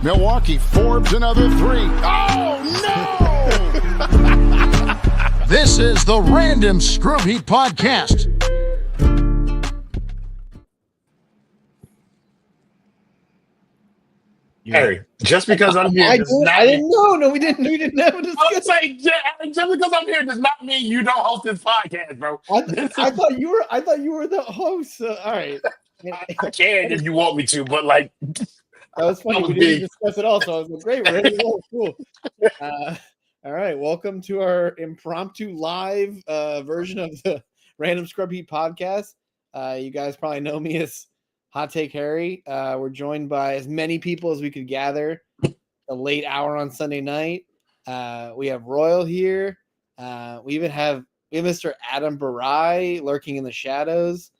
Milwaukee, Forbes, another three. Oh, no! This is the Random Scrub Heap Podcast. Harry, just because I'm here does not I didn't know. No, we didn't have a I discussion. was like, just because I'm here does not mean you don't host this podcast, bro. I thought you were the host. All right. I can if you want me to, but like That was funny. That was We didn't big. discuss it all, so I was like, great, we're ready to go. Cool. All right. Welcome to our impromptu live version of the Random Scrub Heap Podcast. You guys probably know me as Hot Take Harry. We're joined by as many people as we could gather. A late hour on Sunday night. We have Royal here. We have Mr. Adam Barai lurking in the shadows.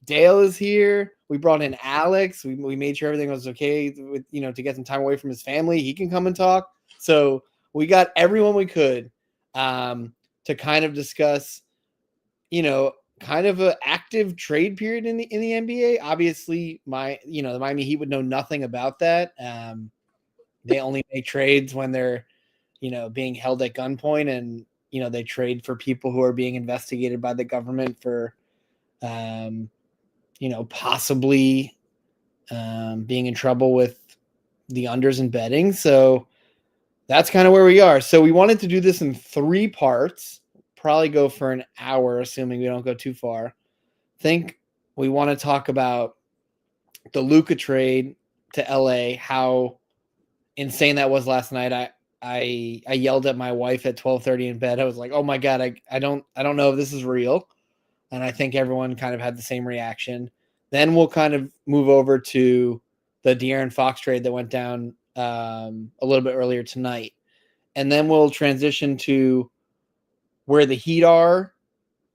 Dale is here. We brought in Alex. We made sure everything was okay with, to get some time away from his family. He can come and talk. So we got everyone we could to kind of discuss, kind of an active trade period in the NBA. Obviously, the Miami Heat would know nothing about that. They only make trades when they're, being held at gunpoint, and they trade for people who are being investigated by the government for, possibly being in trouble with the unders and betting. So that's kind of where we are. So we wanted to do this in 3 parts. Probably go for an hour, assuming we don't go too far. Think we want to talk about the Luka trade to LA, how insane that was last night. I yelled at my wife at 12:30 in bed. I was like, "Oh my God, I don't know if this is real." And I think everyone kind of had the same reaction. Then we'll kind of move over to the De'Aaron Fox trade that went down a little bit earlier tonight. And then we'll transition to where the Heat are,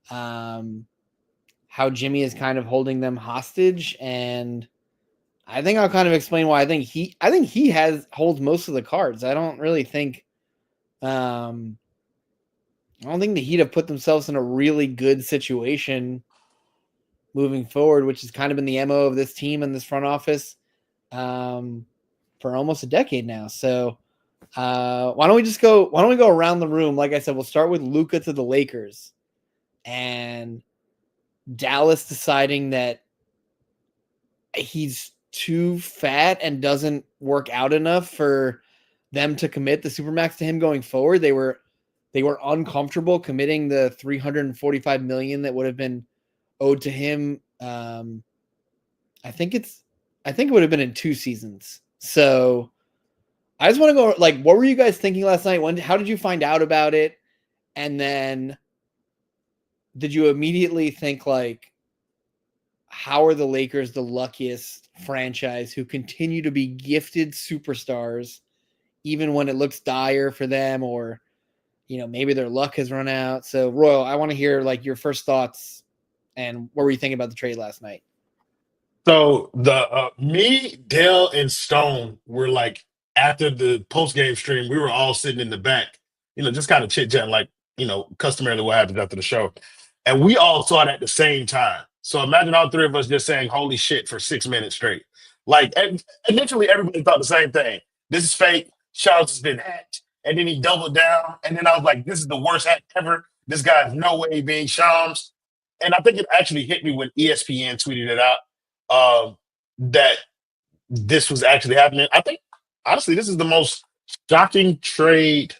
how Jimmy is kind of holding them hostage, and I think I'll kind of explain why I think he holds most of the cards. I don't really think I don't think the Heat have put themselves in a really good situation moving forward, which has kind of been the MO of this team and this front office for almost a decade now. So why don't we go around the room? Like I said, we'll start with Luka to the Lakers, and Dallas deciding that he's too fat and doesn't work out enough for them to commit the Supermax to him going forward. They were uncomfortable committing the $345 million that would have been owed to him. I think it would have been in 2 seasons. So I just want to go, like, what were you guys thinking last night? How did you find out about it? And then did you immediately think, like, how are the Lakers the luckiest franchise who continue to be gifted superstars even when it looks dire for them, or maybe their luck has run out? So Royal, I want to hear like your first thoughts and what were you thinking about the trade last night? so the me, Dale, and Stone were like after the post game stream, we were all sitting in the back, just kind of chit chatting, like customarily what happens after the show, and we all saw it at the same time. So imagine all 3 of us just saying "holy shit" for 6 minutes straight. Like, and initially everybody thought the same thing. This is fake. Charles has been hacked, and then he doubled down, and then I was like, "This is the worst hack ever. This guy's no way being Shams." And I think it actually hit me when ESPN tweeted it out that this was actually happening. I think honestly, this is the most shocking trade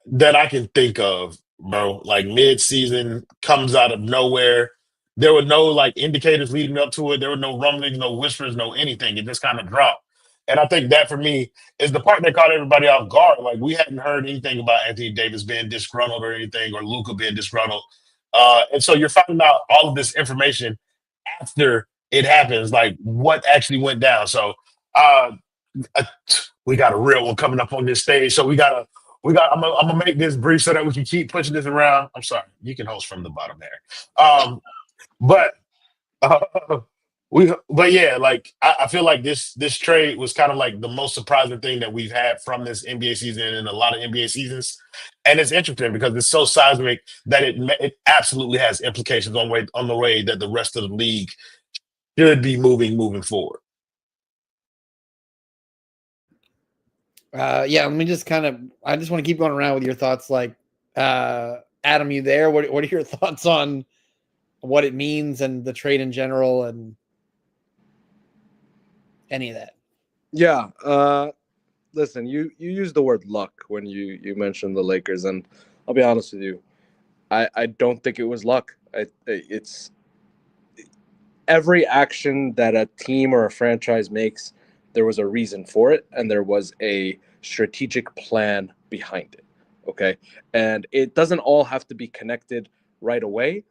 that I can think of, bro. Like mid-season, comes out of nowhere. There were no like indicators leading up to it. There were no rumblings, no whispers, no anything. It just kind of dropped. And I think that for me is the part that caught everybody off guard. Like we hadn't heard anything about Anthony Davis being disgruntled or anything, or Luka being disgruntled. And so you're finding out all of this information after it happens, like what actually went down. So we got a real one coming up on this stage. So I'm gonna make this brief so that we can keep pushing this around. I'm sorry, you can host from the bottom there. But yeah, like I feel like this trade was kind of like the most surprising thing that we've had from this NBA season and a lot of NBA seasons, and it's interesting because it's so seismic that it absolutely has implications on the way that the rest of the league should be moving forward. Yeah, let me just I just want to keep going around with your thoughts. Like, Adam, you there? What are your thoughts on what it means and the trade in general and any of that? Yeah. Listen, you used the word luck when you mentioned the Lakers, and I'll be honest with you, I don't think it was luck. It's every action that a team or a franchise makes, there was a reason for it, and there was a strategic plan behind it. Okay, and it doesn't all have to be connected right away,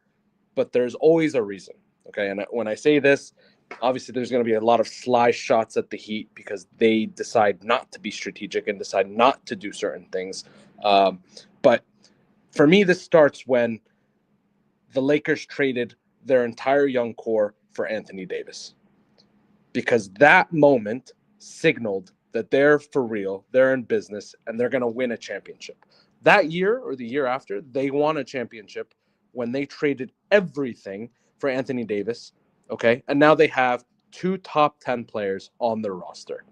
but there's always a reason. Okay, and when I say this, obviously there's going to be a lot of sly shots at the Heat because they decide not to be strategic and decide not to do certain things. But for me, this starts when the Lakers traded their entire young core for Anthony Davis, because that moment signaled that they're for real, they're in business, and they're going to win a championship. That year or the year after, they won a championship when they traded everything for Anthony Davis. Okay. And now they have 2 top 10 players on their roster.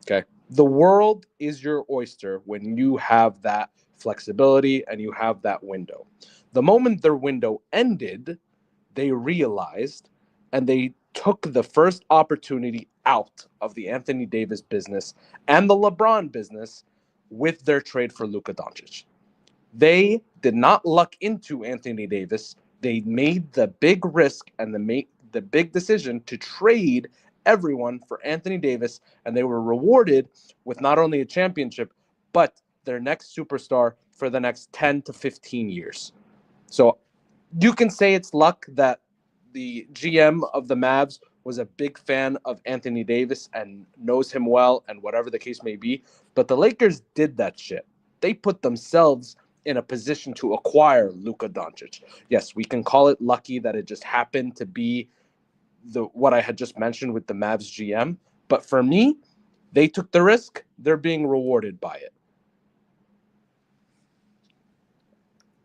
Okay. The world is your oyster when you have that flexibility and you have that window. The moment their window ended, they realized and they took the first opportunity out of the Anthony Davis business and the LeBron business with their trade for Luka Doncic. They did not luck into Anthony Davis. They made the big risk and the big decision to trade everyone for Anthony Davis, and they were rewarded with not only a championship, but their next superstar for the next 10 to 15 years. So you can say it's luck that the GM of the Mavs was a big fan of Anthony Davis and knows him well and whatever the case may be. But the Lakers did that shit. They put themselves in a position to acquire Luka Doncic. Yes, we can call it lucky that it just happened to be what I had just mentioned with the Mavs GM. But for me, they took the risk. They're being rewarded by it.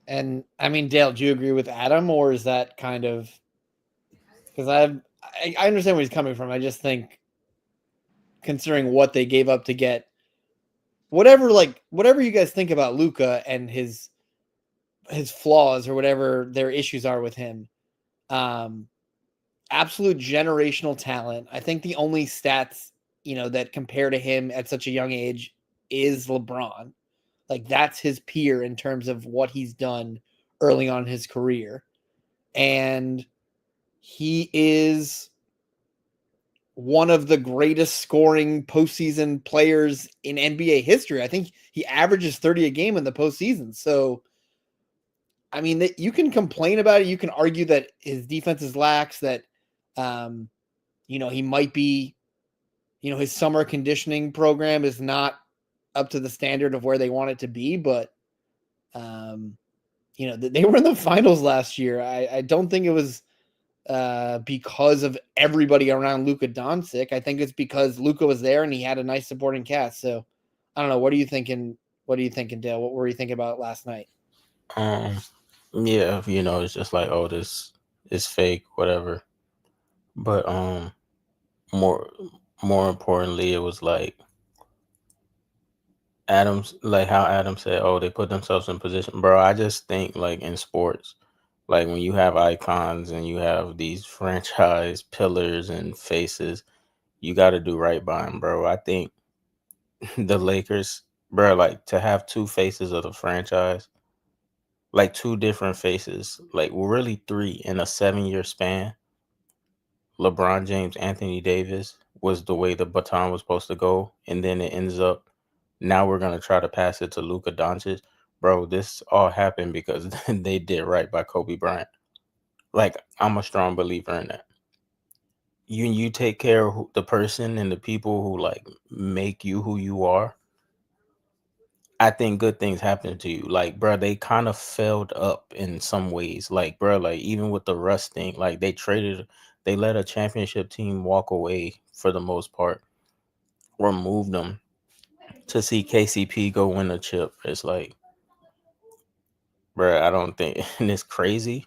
And I mean, Dale, do you agree with Adam, or is that kind of because I understand where he's coming from. I just think considering what they gave up to get whatever you guys think about Luka and his flaws or whatever their issues are with him, absolute generational talent. I think the only stats that compare to him at such a young age is LeBron. Like, that's his peer in terms of what he's done early on in his career. And he is one of the greatest scoring postseason players in NBA history. I think he averages 30 a game in the postseason. So, I mean, you can complain about it. You can argue that his defense is lax, that, he might be, his summer conditioning program is not up to the standard of where they want it to be. But, they were in the finals last year. I don't think it was because of everybody around Luka Doncic. I think it's because Luka was there and he had a nice supporting cast. So I don't know. What are you thinking? What are you thinking, Dale? What were you thinking about last night? Yeah, it's just like, oh, this is fake, whatever. But more more importantly, it was like how Adam said, oh, they put themselves in position. Bro, I just think like in sports, like when you have icons and you have these franchise pillars and faces, you got to do right by them, bro. I think the Lakers, bro, like to have 2 faces of the franchise, like 2 different faces, like really 3 in a 7-year span. LeBron James, Anthony Davis was the way the baton was supposed to go, and then it ends up now we're gonna try to pass it to Luka Doncic. Bro, this all happened because they did right by Kobe Bryant. Like, I'm a strong believer in that. You take care of the person and the people who like make you who you are. I think good things happen to you. Like, bro, they kind of failed up in some ways. Like, bro, like even with the Russ thing, like they let a championship team walk away for the most part, or moved them to see KCP go win a chip. It's like, bro, I don't think, and it's crazy.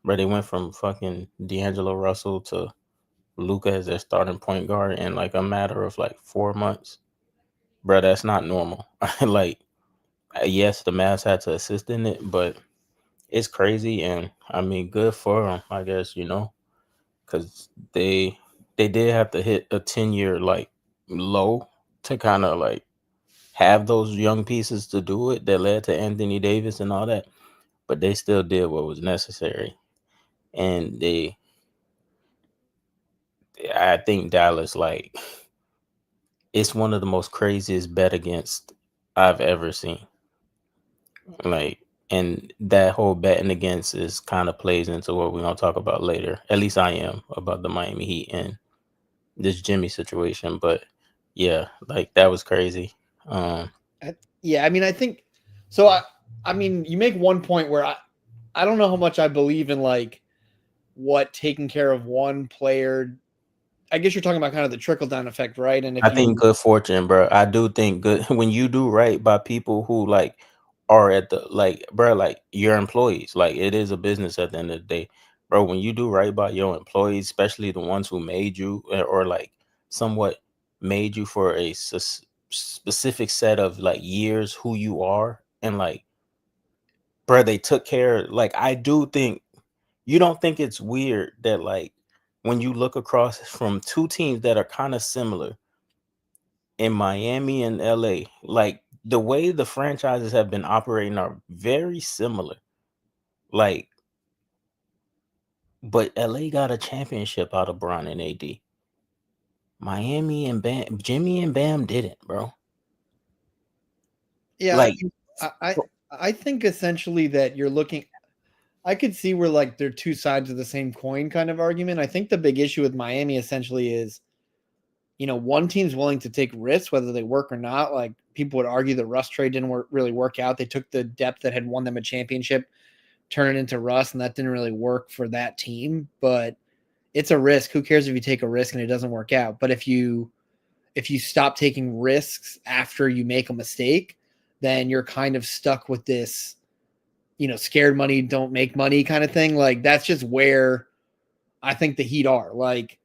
Bro, they went from fucking D'Angelo Russell to Luka as their starting point guard in like a matter of like 4 months. bro, that's not normal. Like, yes, the Mavs had to assist in it, but it's crazy. And I mean, good for them, I guess, because they did have to hit a 10-year like low to kind of like have those young pieces to do it that led to Anthony Davis and all that, but they still did what was necessary. And I think Dallas, like, it's one of the most craziest bet against I've ever seen. Like, and that whole betting against is kind of plays into what we're gonna talk about later. At least I am, about the Miami Heat and this Jimmy situation. But yeah, like, that was crazy. Yeah, I mean, I think so. I mean, you make one point where I don't know how much I believe in like what taking care of one player. I guess you're talking about kind of the trickle down effect, right? And I think good fortune, bro. I do think good when you do right by people who like are at the like, bro, like your employees. Like, it is a business at the end of the day, bro. When you do right by your employees, especially the ones who made you or like somewhat made you for a specific set of like years who you are, and like, bro, they took care. Like, I do think you don't think it's weird that like when you look across from two teams that are kind of similar in Miami and LA, like the way the franchises have been operating are very similar. Like, but LA got a championship out of Bron and AD. Miami and Jimmy and Bam didn't, bro. Yeah, Like, I think essentially that you're looking. I could see where like they're two sides of the same coin kind of argument. I think the big issue with Miami essentially is, one team's willing to take risks whether they work or not. Like, people would argue the Russ trade didn't really work out. They took the depth that had won them a championship, turn it into Russ, and that didn't really work for that team. But it's a risk. Who cares if you take a risk and it doesn't work out? But if you stop taking risks after you make a mistake, then you're kind of stuck with this, scared money don't make money kind of thing. Like, that's just where I think the Heat are. Like,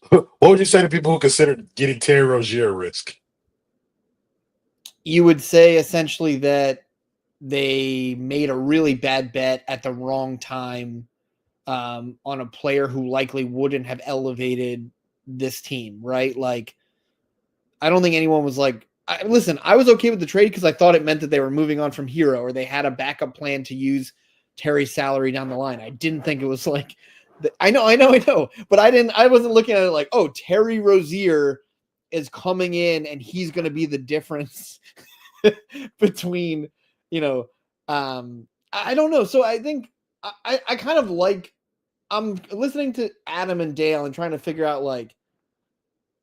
What would you say to people who consider getting Terry Rozier a risk? you would say essentially that they made a really bad bet at the wrong time, on a player who likely wouldn't have elevated this team, right? Like, I don't think anyone was like, listen, I was okay with the trade because I thought it meant that they were moving on from Hero, or they had a backup plan to use Terry's salary down the line. I didn't think it was like, I know, but I wasn't looking at it like, oh, Terry Rozier is coming in and he's going to be the difference between, I don't know. So I think I kind of like, I'm listening to Adam and Dale and trying to figure out, like,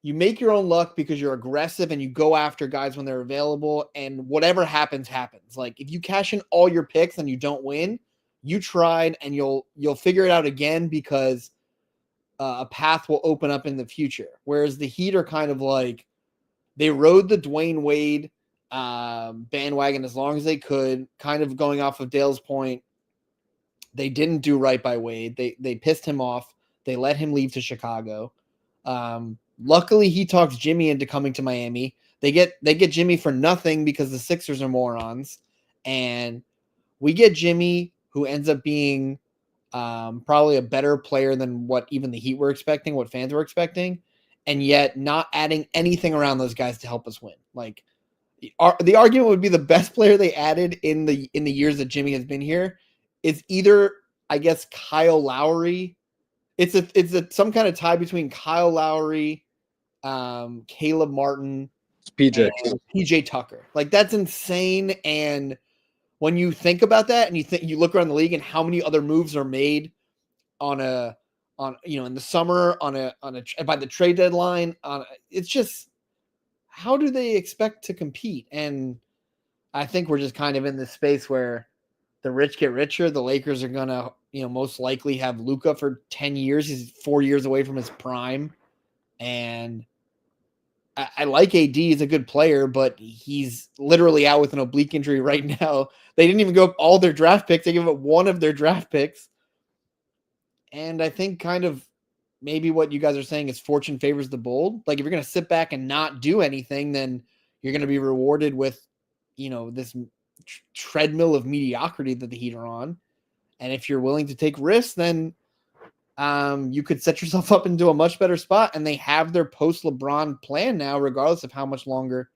you make your own luck because you're aggressive and you go after guys when they're available, and whatever happens, happens. Like, if you cash in all your picks and you don't win, you tried, and you'll figure it out again because a path will open up in the future. Whereas the Heat are kind of like, they rode the Dwayne Wade bandwagon as long as they could, kind of going off of Dale's point. They didn't do right by Wade. They pissed him off. They let him leave to Chicago. Luckily, he talks Jimmy into coming to Miami. They get Jimmy for nothing because the Sixers are morons, and we get Jimmy, who ends up being probably a better player than what even the Heat were expecting, what fans were expecting, and yet not adding anything around those guys to help us win. Like, the argument would be the best player they added in the years that Jimmy has been here is either, I guess, Kyle Lowry. It's some kind of tie between Kyle Lowry, Caleb Martin, PJ. and PJ Tucker. Like, that's insane. And when you think about that, and you look around the league and how many other moves are made in the summer by the trade deadline, it's just, how do they expect to compete? And I think we're just kind of in this space where the rich get richer. The Lakers are gonna, most likely have Luka for 10 years. He's 4 years away from his prime. And I like AD. He's a good player, but he's literally out with an oblique injury right now. They didn't even go up all their draft picks. They gave up one of their draft picks. And I think kind of maybe what you guys are saying is fortune favors the bold. Like, if you're going to sit back and not do anything, then you're going to be rewarded with, this treadmill of mediocrity that the Heat are on. And if you're willing to take risks, then you could set yourself up into a much better spot. And they have their post-LeBron plan now, regardless of how much longer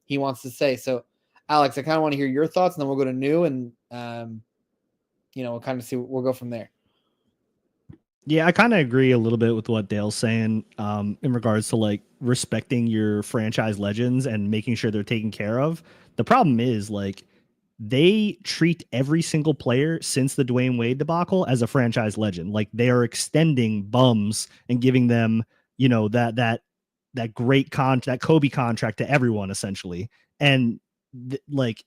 he wants to stay. So, Alex, I kind of want to hear your thoughts, and then we'll go to New, and we'll kind of see. We'll go from there. Yeah, I kind of agree a little bit with what Dale's saying in regards to like respecting your franchise legends and making sure they're taken care of. The problem is like they treat every single player since the Dwayne Wade debacle as a franchise legend. Like they are extending bums and giving them, that great that Kobe contract to everyone essentially. And like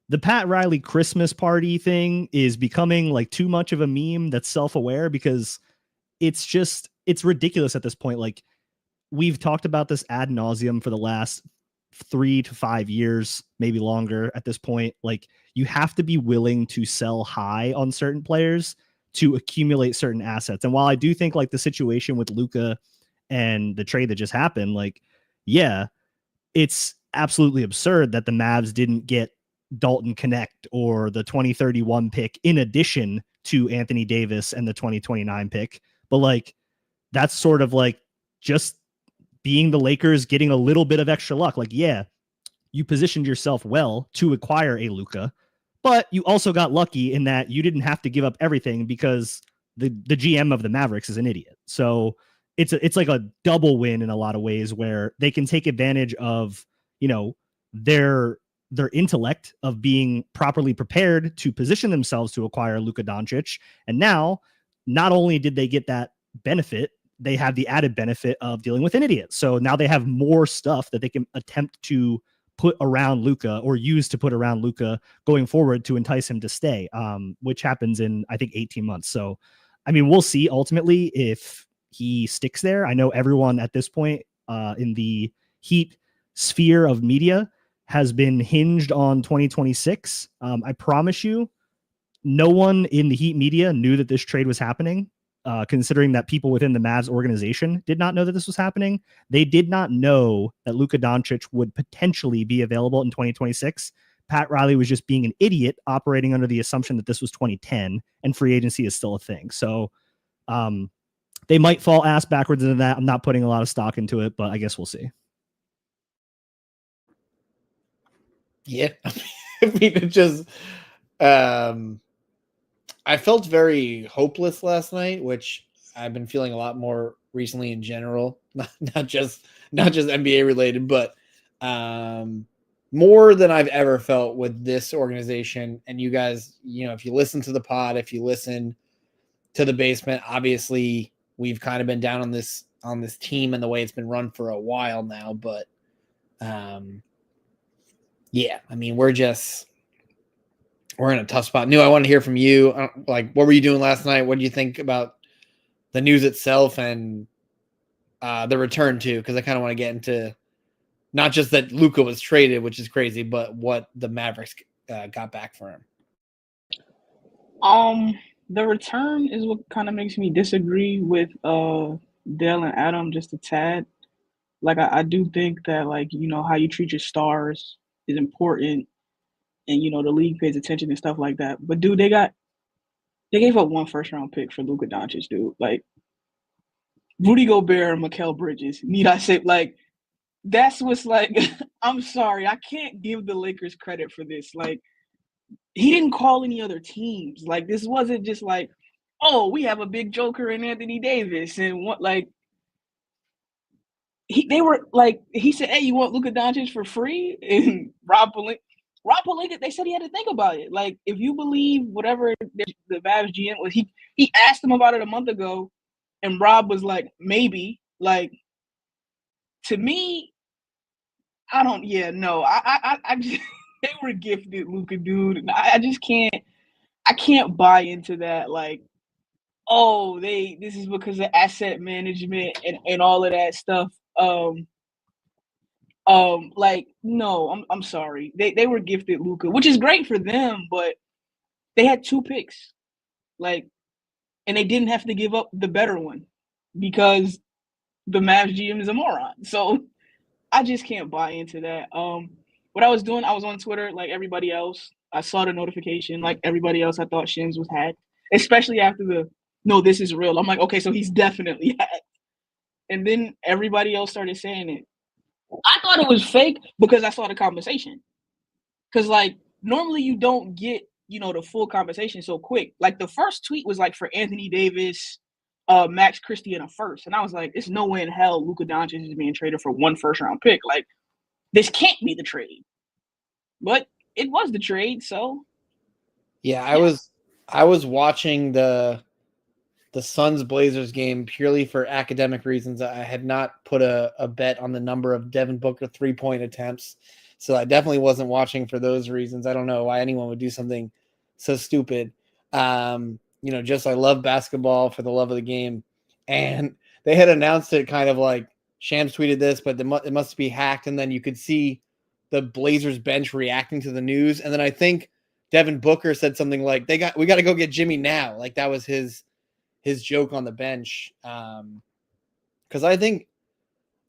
the Pat Riley Christmas party thing is becoming like too much of a meme that's self-aware because it's ridiculous at this point. Like we've talked about this ad nauseum for the last 3 to 5 years, maybe longer at this point. Like you have to be willing to sell high on certain players to accumulate certain assets. And while I do think like the situation with Luka and the trade that just happened, like, yeah, it's absolutely absurd that the Mavs didn't get Dalton Connect or the 2031 pick in addition to Anthony Davis and the 2029 pick. But like, that's sort of like just being the Lakers getting a little bit of extra luck. Like, yeah, you positioned yourself well to acquire a Luka, but you also got lucky in that you didn't have to give up everything because the GM of the Mavericks is an idiot. So it's like a double win in a lot of ways where they can take advantage of, their intellect of being properly prepared to position themselves to acquire Luka Doncic. And now not only did they get that benefit, they have the added benefit of dealing with an idiot. So now they have more stuff that they can attempt to put around Luka or use to put around Luka going forward to entice him to stay, which happens in, I think, 18 months. So, I mean, we'll see ultimately if he sticks there. I know everyone at this point in the Heat sphere of media has been hinged on 2026. I promise you, no one in the Heat media knew that this trade was happening, considering that people within the Mavs organization did not know that this was happening. They did not know that Luka Doncic would potentially be available in 2026. Pat Riley was just being an idiot operating under the assumption that this was 2010 and free agency is still a thing. So they might fall ass backwards into that. I'm not putting a lot of stock into it, but I guess we'll see. Yeah. I mean, it just, I felt very hopeless last night, which I've been feeling a lot more recently in general, not just NBA related, but more than I've ever felt with this organization. And you guys, if you listen to the pod, if you listen to the basement, obviously we've kind of been down on this team and the way it's been run for a while now, but yeah, I mean, we're in a tough spot. New, I want to hear from you. Like, what were you doing last night? What do you think about the news itself and the return too? Because I kind of want to get into not just that Luka was traded, which is crazy, but what the Mavericks got back for him. The return is what kind of makes me disagree with Dale and Adam just a tad. Like, I do think that, like, how you treat your stars is important. And, the league pays attention and stuff like that. But, dude, they gave up 1 first-round pick for Luka Doncic, dude. Like, Rudy Gobert and Mikal Bridges. Need I say, like, that's what's like, I'm sorry. I can't give the Lakers credit for this. Like, he didn't call any other teams. Like, this wasn't just like, oh, we have a big joker in Anthony Davis. And what, like, they were like, he said, hey, you want Luka Doncic for free? And Rob Pelinka, they said he had to think about it. Like, if you believe whatever the Mavs GM was, he asked him about it a month ago, and Rob was like, maybe. Like, to me, I just, they were gifted, Luka, dude. And I just can't buy into that. Like, oh, this is because of asset management and all of that stuff. Like, no, I'm sorry. They were gifted Luka, which is great for them, but they had 2 picks. Like, and they didn't have to give up the better one because the Mavs GM is a moron. So I just can't buy into that. What I was doing, I was on Twitter like everybody else. I saw the notification like everybody else. I thought Shams was hacked, especially after the no, this is real. I'm like, okay, so he's definitely hacked. And then everybody else started saying it. I thought it was fake because I saw the conversation. Because like normally you don't get the full conversation so quick. Like the first tweet was like for Anthony Davis, Max Christie in a first, and I was like, "There's no way in hell Luka Doncic is being traded for one first round pick. Like this can't be the trade." But it was the trade, so Yeah, I was watching the Suns Blazers game purely for academic reasons. I had not put a bet on the number of Devin Booker 3-point attempts. So I definitely wasn't watching for those reasons. I don't know why anyone would do something so stupid. Just I love basketball for the love of the game. And they had announced it kind of like Shams tweeted this, but it must be hacked. And then you could see the Blazers bench reacting to the news. And then I think Devin Booker said something like, we got to go get Jimmy now. Like that was his joke on the bench. Because I think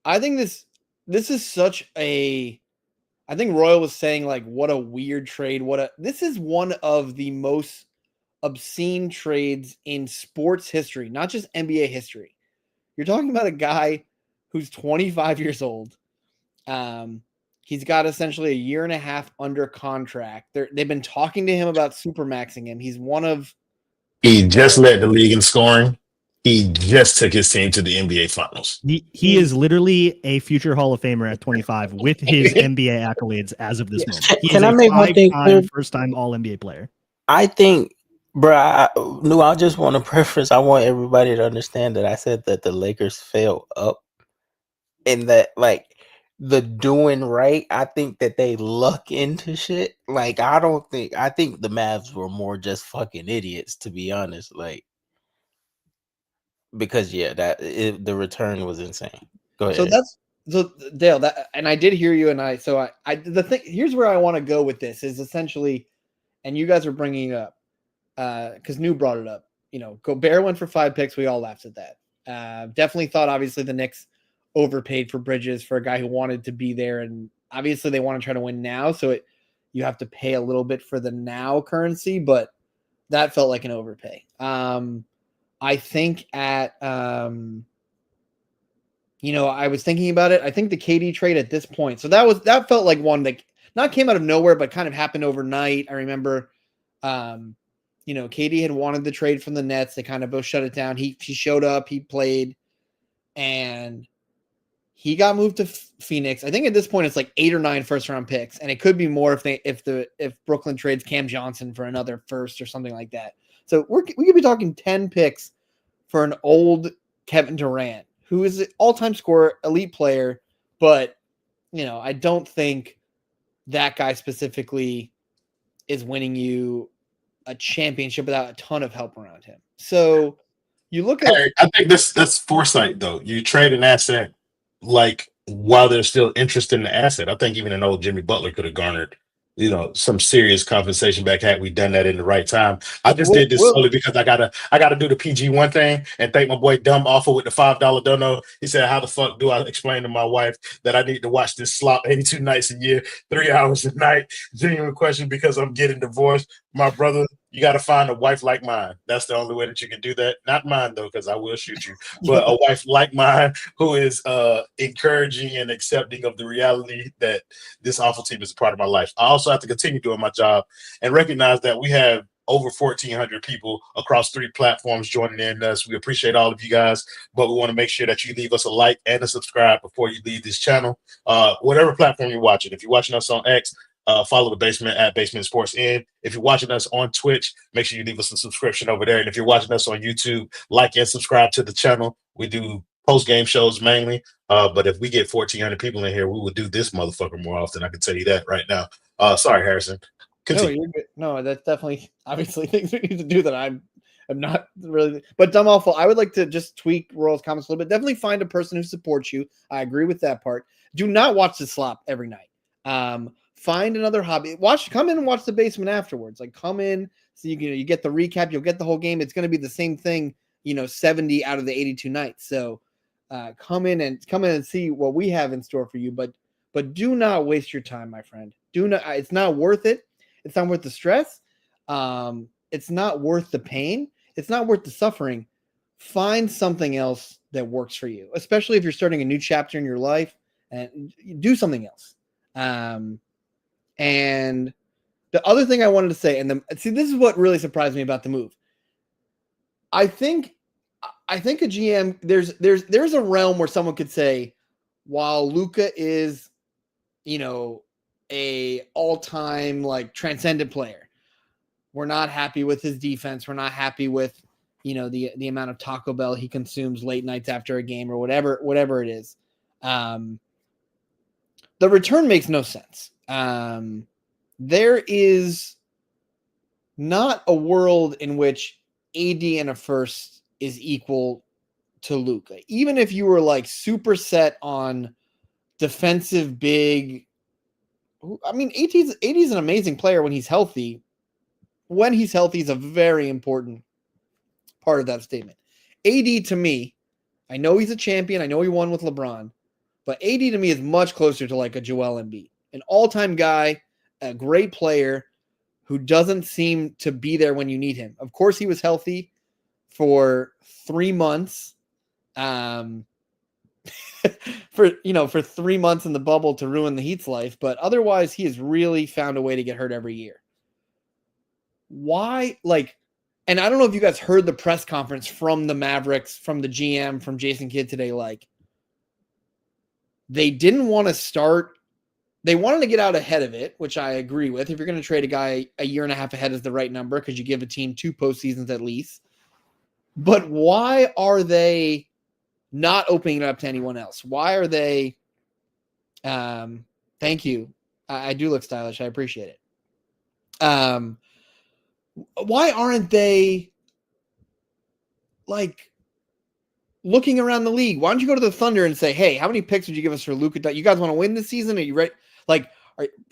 this is such a, I think Royal was saying like, what a weird trade. This is one of the most obscene trades in sports history, not just NBA history. You're talking about a guy who's 25 years old. He's got essentially a year and a half under contract. They've been talking to him about supermaxing him. He's one of, He just led the league in scoring. He just took his team to the NBA Finals. He is literally a future Hall of Famer at 25 with his NBA accolades as of this moment. He Can is I a make one thing clear? first-time All-NBA player. I think, bro, I just want to preface. I want everybody to understand that I said that the Lakers fell up, and that like the doing right. I think that they luck into shit. Like I think the Mavs were more just fucking idiots, to be honest. Like because the return was insane. Go ahead. So Dale, and I did hear you, and I the thing here's where I want to go with this is essentially, and you guys are bringing it up because New brought it up. Gobert went for 5 picks. We all laughed at that. Definitely thought obviously the Knicks overpaid for Bridges for a guy who wanted to be there, and obviously they want to try to win now, so you have to pay a little bit for the now currency, but that felt like an overpay. I think I was thinking about it. I think the KD trade at this point. So that felt like one that not came out of nowhere, but kind of happened overnight. I remember, KD had wanted the trade from the Nets. They kind of both shut it down. He showed up, he played, and he got moved to Phoenix. I think at this point it's like 8 or 9 first-round picks, and it could be more if Brooklyn trades Cam Johnson for another first or something like that. So we could be talking 10 picks for an old Kevin Durant, who is an all-time scorer, elite player, but I don't think that guy specifically is winning you a championship without a ton of help around him. So you look at, I think that's foresight though. You trade an asset like while there's still interest in the asset. I think even an old Jimmy Butler could have garnered some serious compensation back had we done that in the right time. I just did this solely because I gotta do the PG-1 thing and thank my boy Dumb Awful with the $5 dono. He said, how the fuck do I explain to my wife that I need to watch this slop 82 nights a year, 3 hours a night? Genuine question, because I'm getting divorced. My brother, you got to find a wife like mine. That's the only way that you can do that. Not mine, though, because I will shoot you. But a wife like mine who is encouraging and accepting of the reality that this awful team is a part of my life. I also have to continue doing my job and recognize that we have over 1,400 people across 3 platforms joining in us. We appreciate all of you guys, but we want to make sure that you leave us a like and a subscribe before you leave this channel. Whatever platform you're watching. If you're watching us on X, follow the Basement at Basement Sports In. If you're watching us on Twitch, make sure you leave us a subscription over there. And if you're watching us on YouTube, like and subscribe to the channel. We do post-game shows mainly. But if we get 1,400 people in here, we will do this motherfucker more often. I can tell you that right now. Sorry, Harrison. Continue. No, you're good. No, that's definitely obviously things we need to do that I'm not really. But Dumb Awful, I would like to just tweak Royal's comments a little bit. Definitely find a person who supports you. I agree with that part. Do not watch the slop every night. Find another hobby. Come in and watch the Basement afterwards. Like come in so you get the recap. You'll get the whole game. It's going to be the same thing. 70 out of the 82 nights. So come in and see what we have in store for you. But do not waste your time, my friend. Do not. It's not worth it. It's not worth the stress. It's not worth the pain. It's not worth the suffering. Find something else that works for you, especially if you're starting a new chapter in your life, and do something else. And the other thing I wanted to say, see, this is what really surprised me about the move. I think a GM, there's a realm where someone could say, while Luka is, a all-time like transcendent player, we're not happy with his defense. We're not happy with, the amount of Taco Bell he consumes late nights after a game or whatever it is. The return makes no sense. There is not a world in which AD and a first is equal to Luka. Even if you were like super set on defensive big, I mean, AD's an amazing player when he's healthy. When he's healthy is a very important part of that statement. AD to me, I know he's a champion. I know he won with LeBron, but AD to me is much closer to like a Joel Embiid, an all-time guy, a great player who doesn't seem to be there when you need him. Of course, he was healthy for 3 months. For 3 months in the bubble to ruin the Heat's life, but otherwise he has really found a way to get hurt every year. Why? And I don't know if you guys heard the press conference from the Mavericks, from the GM, from Jason Kidd today. They didn't want to start. They wanted to get out ahead of it, which I agree with. If you're going to trade a guy a year and a half ahead is the right number because you give a team 2 postseasons at least. But why are they not opening it up to anyone else? Why are they? Thank you. I do look stylish. I appreciate it. Why aren't they looking around the league? Why don't you go to the Thunder and say, hey, how many picks would you give us for Luka? You guys want to win this season? Are you ready?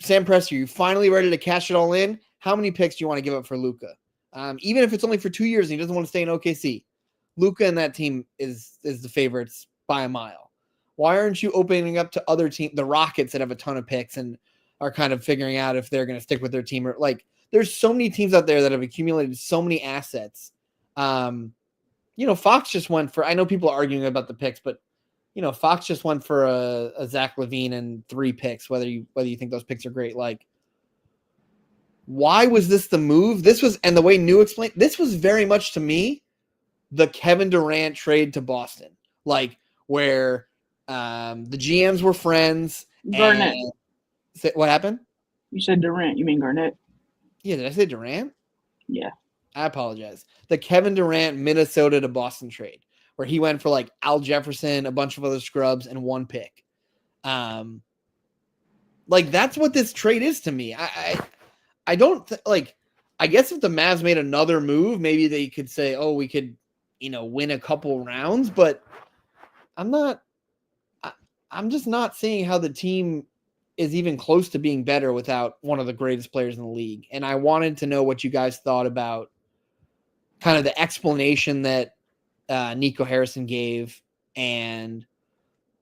Sam Presti, are you finally ready to cash it all in? How many picks do you want to give up for Luka? Even if it's only for 2 years and he doesn't want to stay in OKC, Luka and that team is the favorites by a mile. Why aren't you opening up to other teams, the Rockets that have a ton of picks and are kind of figuring out if they're going to stick with their team? Or there's so many teams out there that have accumulated so many assets. Fox just went for, I know people are arguing about the picks, but Fox just went for a Zach LaVine and 3 picks, whether you think those picks are great. Why was this the move? And the way New explained, this was very much to me the Kevin Durant trade to Boston, where the GMs were friends. Garnett. What happened? You said Durant. You mean Garnett? Yeah, did I say Durant? Yeah. I apologize. The Kevin Durant Minnesota to Boston trade, where he went for Al Jefferson, a bunch of other scrubs, and 1 pick. That's what this trade is to me. I don't I guess if the Mavs made another move, maybe they could say, oh, we could, win a couple rounds, but I'm just not seeing how the team is even close to being better without one of the greatest players in the league. And I wanted to know what you guys thought about kind of the explanation that Nico Harrison gave and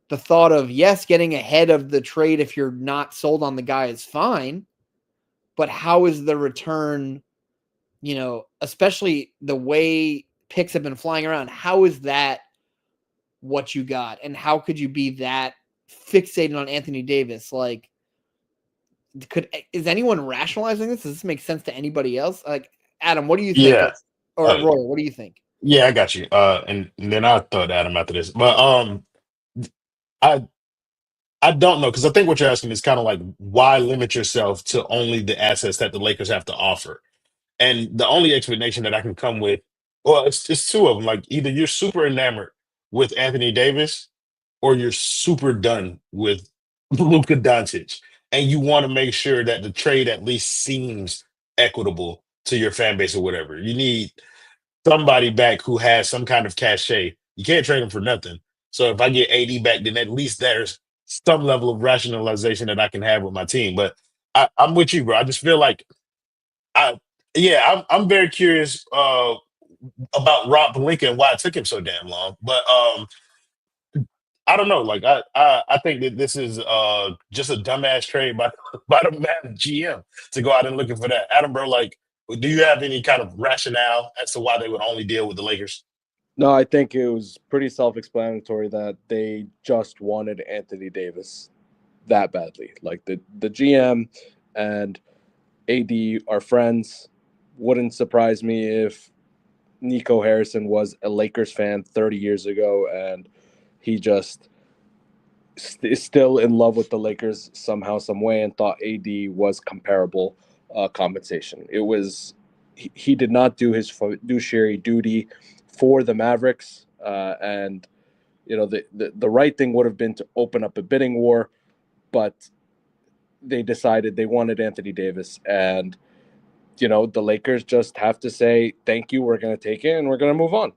the thought of, yes, getting ahead of the trade if you're not sold on the guy is fine, but how is the return, especially the way picks have been flying around, how is that what you got? And how could you be that fixated on Anthony Davis? Is anyone rationalizing this? Does this make sense to anybody else? Adam, what do you think? Yeah. Or Roy, what do you think? Yeah, I got you. And then I'll throw it at him after this. But I don't know, because I think what you're asking is kind of why limit yourself to only the assets that the Lakers have to offer? And the only explanation that I can come with, well, it's 2 of them. Either you're super enamored with Anthony Davis or you're super done with Luka Doncic. And you want to make sure that the trade at least seems equitable to your fan base or whatever. You need somebody back who has some kind of cachet. You can't trade him for nothing. So if I get AD back, then at least there's some level of rationalization that I can have with my team. But I'm with you, bro. I just feel I'm very curious about Rob Pelinka and why it took him so damn long. But I don't know. Like I think that this is just a dumbass trade by by the Mavs GM to go out and looking for that. Adam, bro, like, do you have any kind of rationale as to why they would only deal with the Lakers? No, I think it was pretty self-explanatory that they just wanted Anthony Davis that badly. Like the GM and AD are friends. Wouldn't surprise me if Nico Harrison was a Lakers fan 30 years ago and he just is still in love with the Lakers somehow, some way, and thought AD was comparable compensation. It was he did not do his fiduciary duty for the Mavericks, and the right thing would have been to open up a bidding war, but they decided they wanted Anthony Davis, and the Lakers just have to say thank you. We're going to take it and we're going to move on.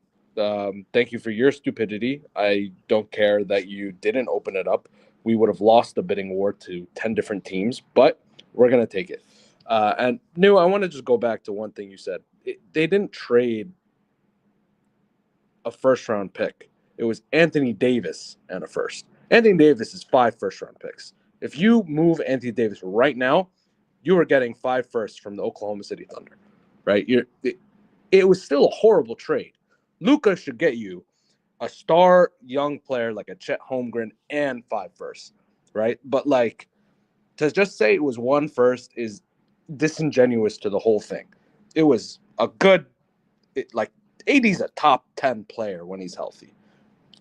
Thank you for your stupidity. I don't care that you didn't open it up. We would have lost the bidding war to 10 different teams, but we're going to take it. And Nu, I want to just go back to one thing you said. They didn't trade a first-round pick. It was Anthony Davis and a first. Anthony Davis is 5 first-round picks. If you move Anthony Davis right now, you are getting 5 firsts from the Oklahoma City Thunder, right? It was still a horrible trade. Luka should get you a star young player like a Chet Holmgren and 5 firsts, right? But like to just say it was 1 first is disingenuous to the whole thing. It was a good, AD's a top 10 player when he's healthy,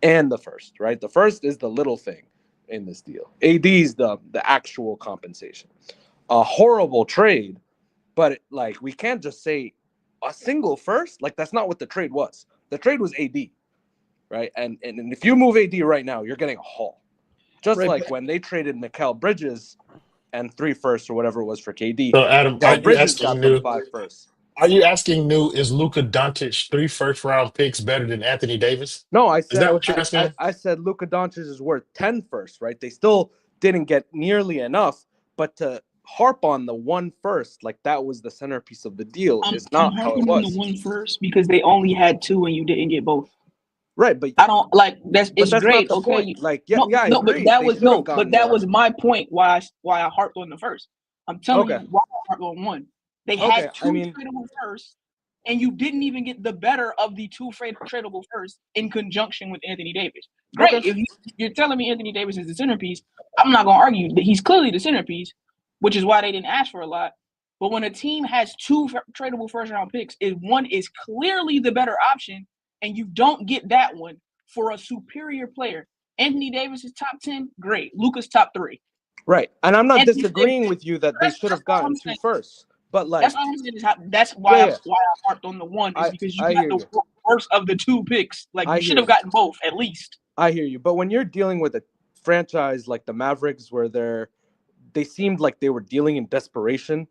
and the first, right? The first is the little thing in this deal. AD's the actual compensation. A horrible trade, but we can't just say a single first. Like that's not what the trade was. The trade was AD, right? And if you move AD right now, you're getting a haul. Just Right, like when they traded Mikal Bridges and 3 firsts or whatever it was for KD. So Adam, Mikal Bridges got them 5 firsts. Are you asking Nu, is Luka Doncic 3 first-round picks better than Anthony Davis? No, I Is said that what you're asking? I said Luka Doncic is worth 10 firsts, right? They still didn't get nearly enough, but to harp on the 1 first, like that was the centerpiece of the deal, is not how it harping on was. the 1 first because they only had 2 and you didn't get both. Right, but I don't like that's. It's that's great. not the Okay, point. Like, I no, agree. but that They was should no, have but gotten that more. was my point. Why I harped on the first. I'm telling Okay. you why I harped on 1. They Okay, had 2 I mean- tradable firsts, and you didn't even get the better of the 2 tradable firsts in conjunction with Anthony Davis. Great. Okay. If you're telling me Anthony Davis is the centerpiece, I'm not going to argue that he's clearly the centerpiece, which is why they didn't ask for a lot. But when a team has 2 tradable first-round picks, one is clearly the better option, and you don't get that one for a superior player. Anthony Davis is top 10, great. Luka's top 3. Right. And I'm not Anthony disagreeing Davis- with you that they should have gotten 2 firsts. But That's all I'm saying is that's why I harped on the 1 is because you got the worst of the 2 picks. Like you should have gotten both at least. I hear you. But when you're dealing with a franchise like the Mavericks where they seemed like they were dealing in desperation,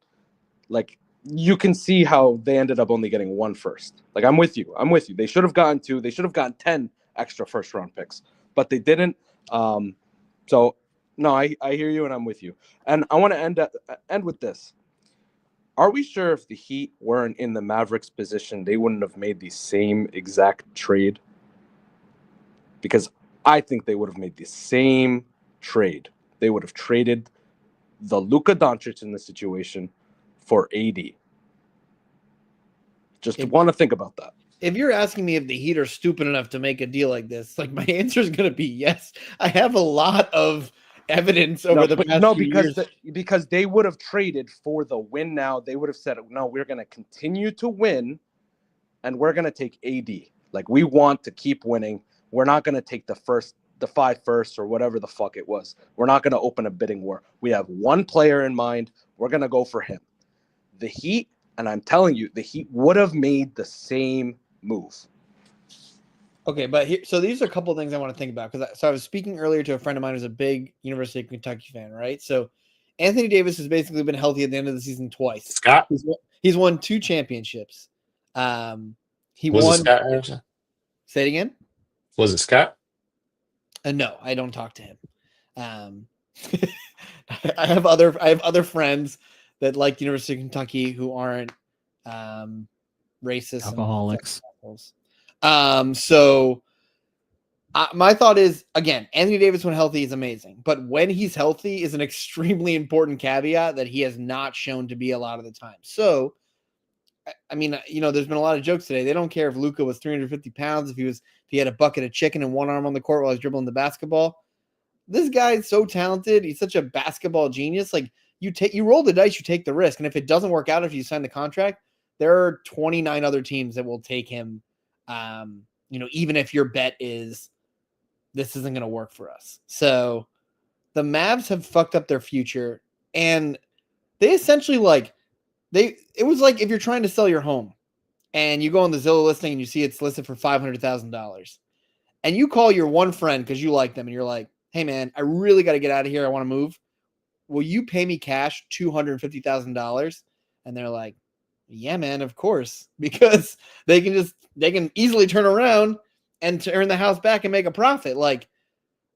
like you can see how they ended up only getting 1 first. Like I'm with you. They should have gotten 2. They should have gotten 10 extra first round picks, but they didn't. So no, I hear you and I'm with you. And I want to end with this. Are we sure if the Heat weren't in the Mavericks position, they wouldn't have made the same exact trade? Because I think they would have made the same trade. They would have traded the Luka Doncic in the situation for AD. Just want to think about that. If you're asking me if the Heat are stupid enough to make a deal like this, like my answer is going to be yes. I have a lot of evidence over the past few years. Because they would have traded for the win now. They would have said, no, we're going to continue to win and we're going to take AD. Like we want to keep winning. We're not going to take the 5 firsts or whatever the fuck it was. We're not going to open a bidding war. We have 1 player in mind. We're going to go for him. The Heat, and I'm telling you, the Heat would have made the same move. Okay, but so these are a couple of things I want to think about because I was speaking earlier to a friend of mine who's a big University of Kentucky fan, right? So Anthony Davis has basically been healthy at the end of the season twice. Scott? He's won 2 championships. He Was won. it Scott Anderson? Say it again. Was it Scott? No, I don't talk to him. I have other friends that like University of Kentucky who aren't racist, Alcoholics. So My thought is, again, Anthony Davis when healthy is amazing, but when he's healthy is an extremely important caveat that he has not shown to be a lot of the time. So, I mean, there's been a lot of jokes today. They don't care if Luka was 350 pounds, if he had a bucket of chicken and one arm on the court while he's dribbling the basketball. This guy is so talented. He's such a basketball genius. Like you roll the dice, you take the risk. And if it doesn't work out, if you sign the contract, there are 29 other teams that will take him. Even if your bet is this isn't going to work for us. So the Mavs have fucked up their future, and they essentially it was like if you're trying to sell your home and you go on the Zillow listing and you see it's listed for $500,000 and you call your one friend because you like them and you're like, hey man, I really got to get out of here. I want to move. Will you pay me cash $250,000? And they're like, yeah, man, of course, because they can easily turn around and turn the house back and make a profit. Like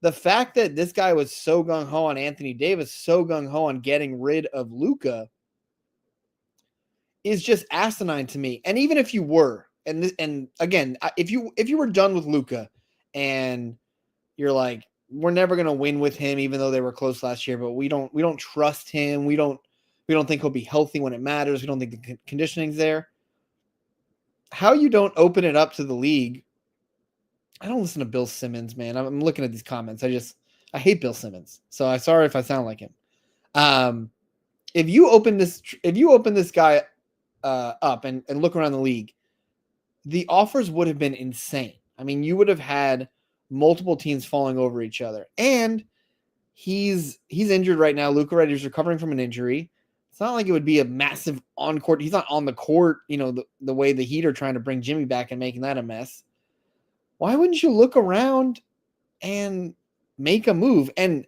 the fact that this guy was so gung-ho on Anthony Davis, so gung-ho on getting rid of Luka is just asinine to me. And even if you were, and again, if you were done with Luka and you're like, we're never going to win with him, even though they were close last year, but we don't trust him. We don't think he'll be healthy when it matters. We don't think the conditioning's there. How you don't open it up to the league. I don't listen to Bill Simmons, man. I'm looking at these comments. I hate Bill Simmons. So I'm sorry if I sound like him. If you open this guy up and look around the league, the offers would have been insane. I mean, you would have had multiple teams falling over each other. And he's injured right now. Luka Reddish is recovering from an injury. It's not like it would be a massive on-court. He's not on the court, the way the Heat are trying to bring Jimmy back and making that a mess. Why wouldn't you look around and make a move? And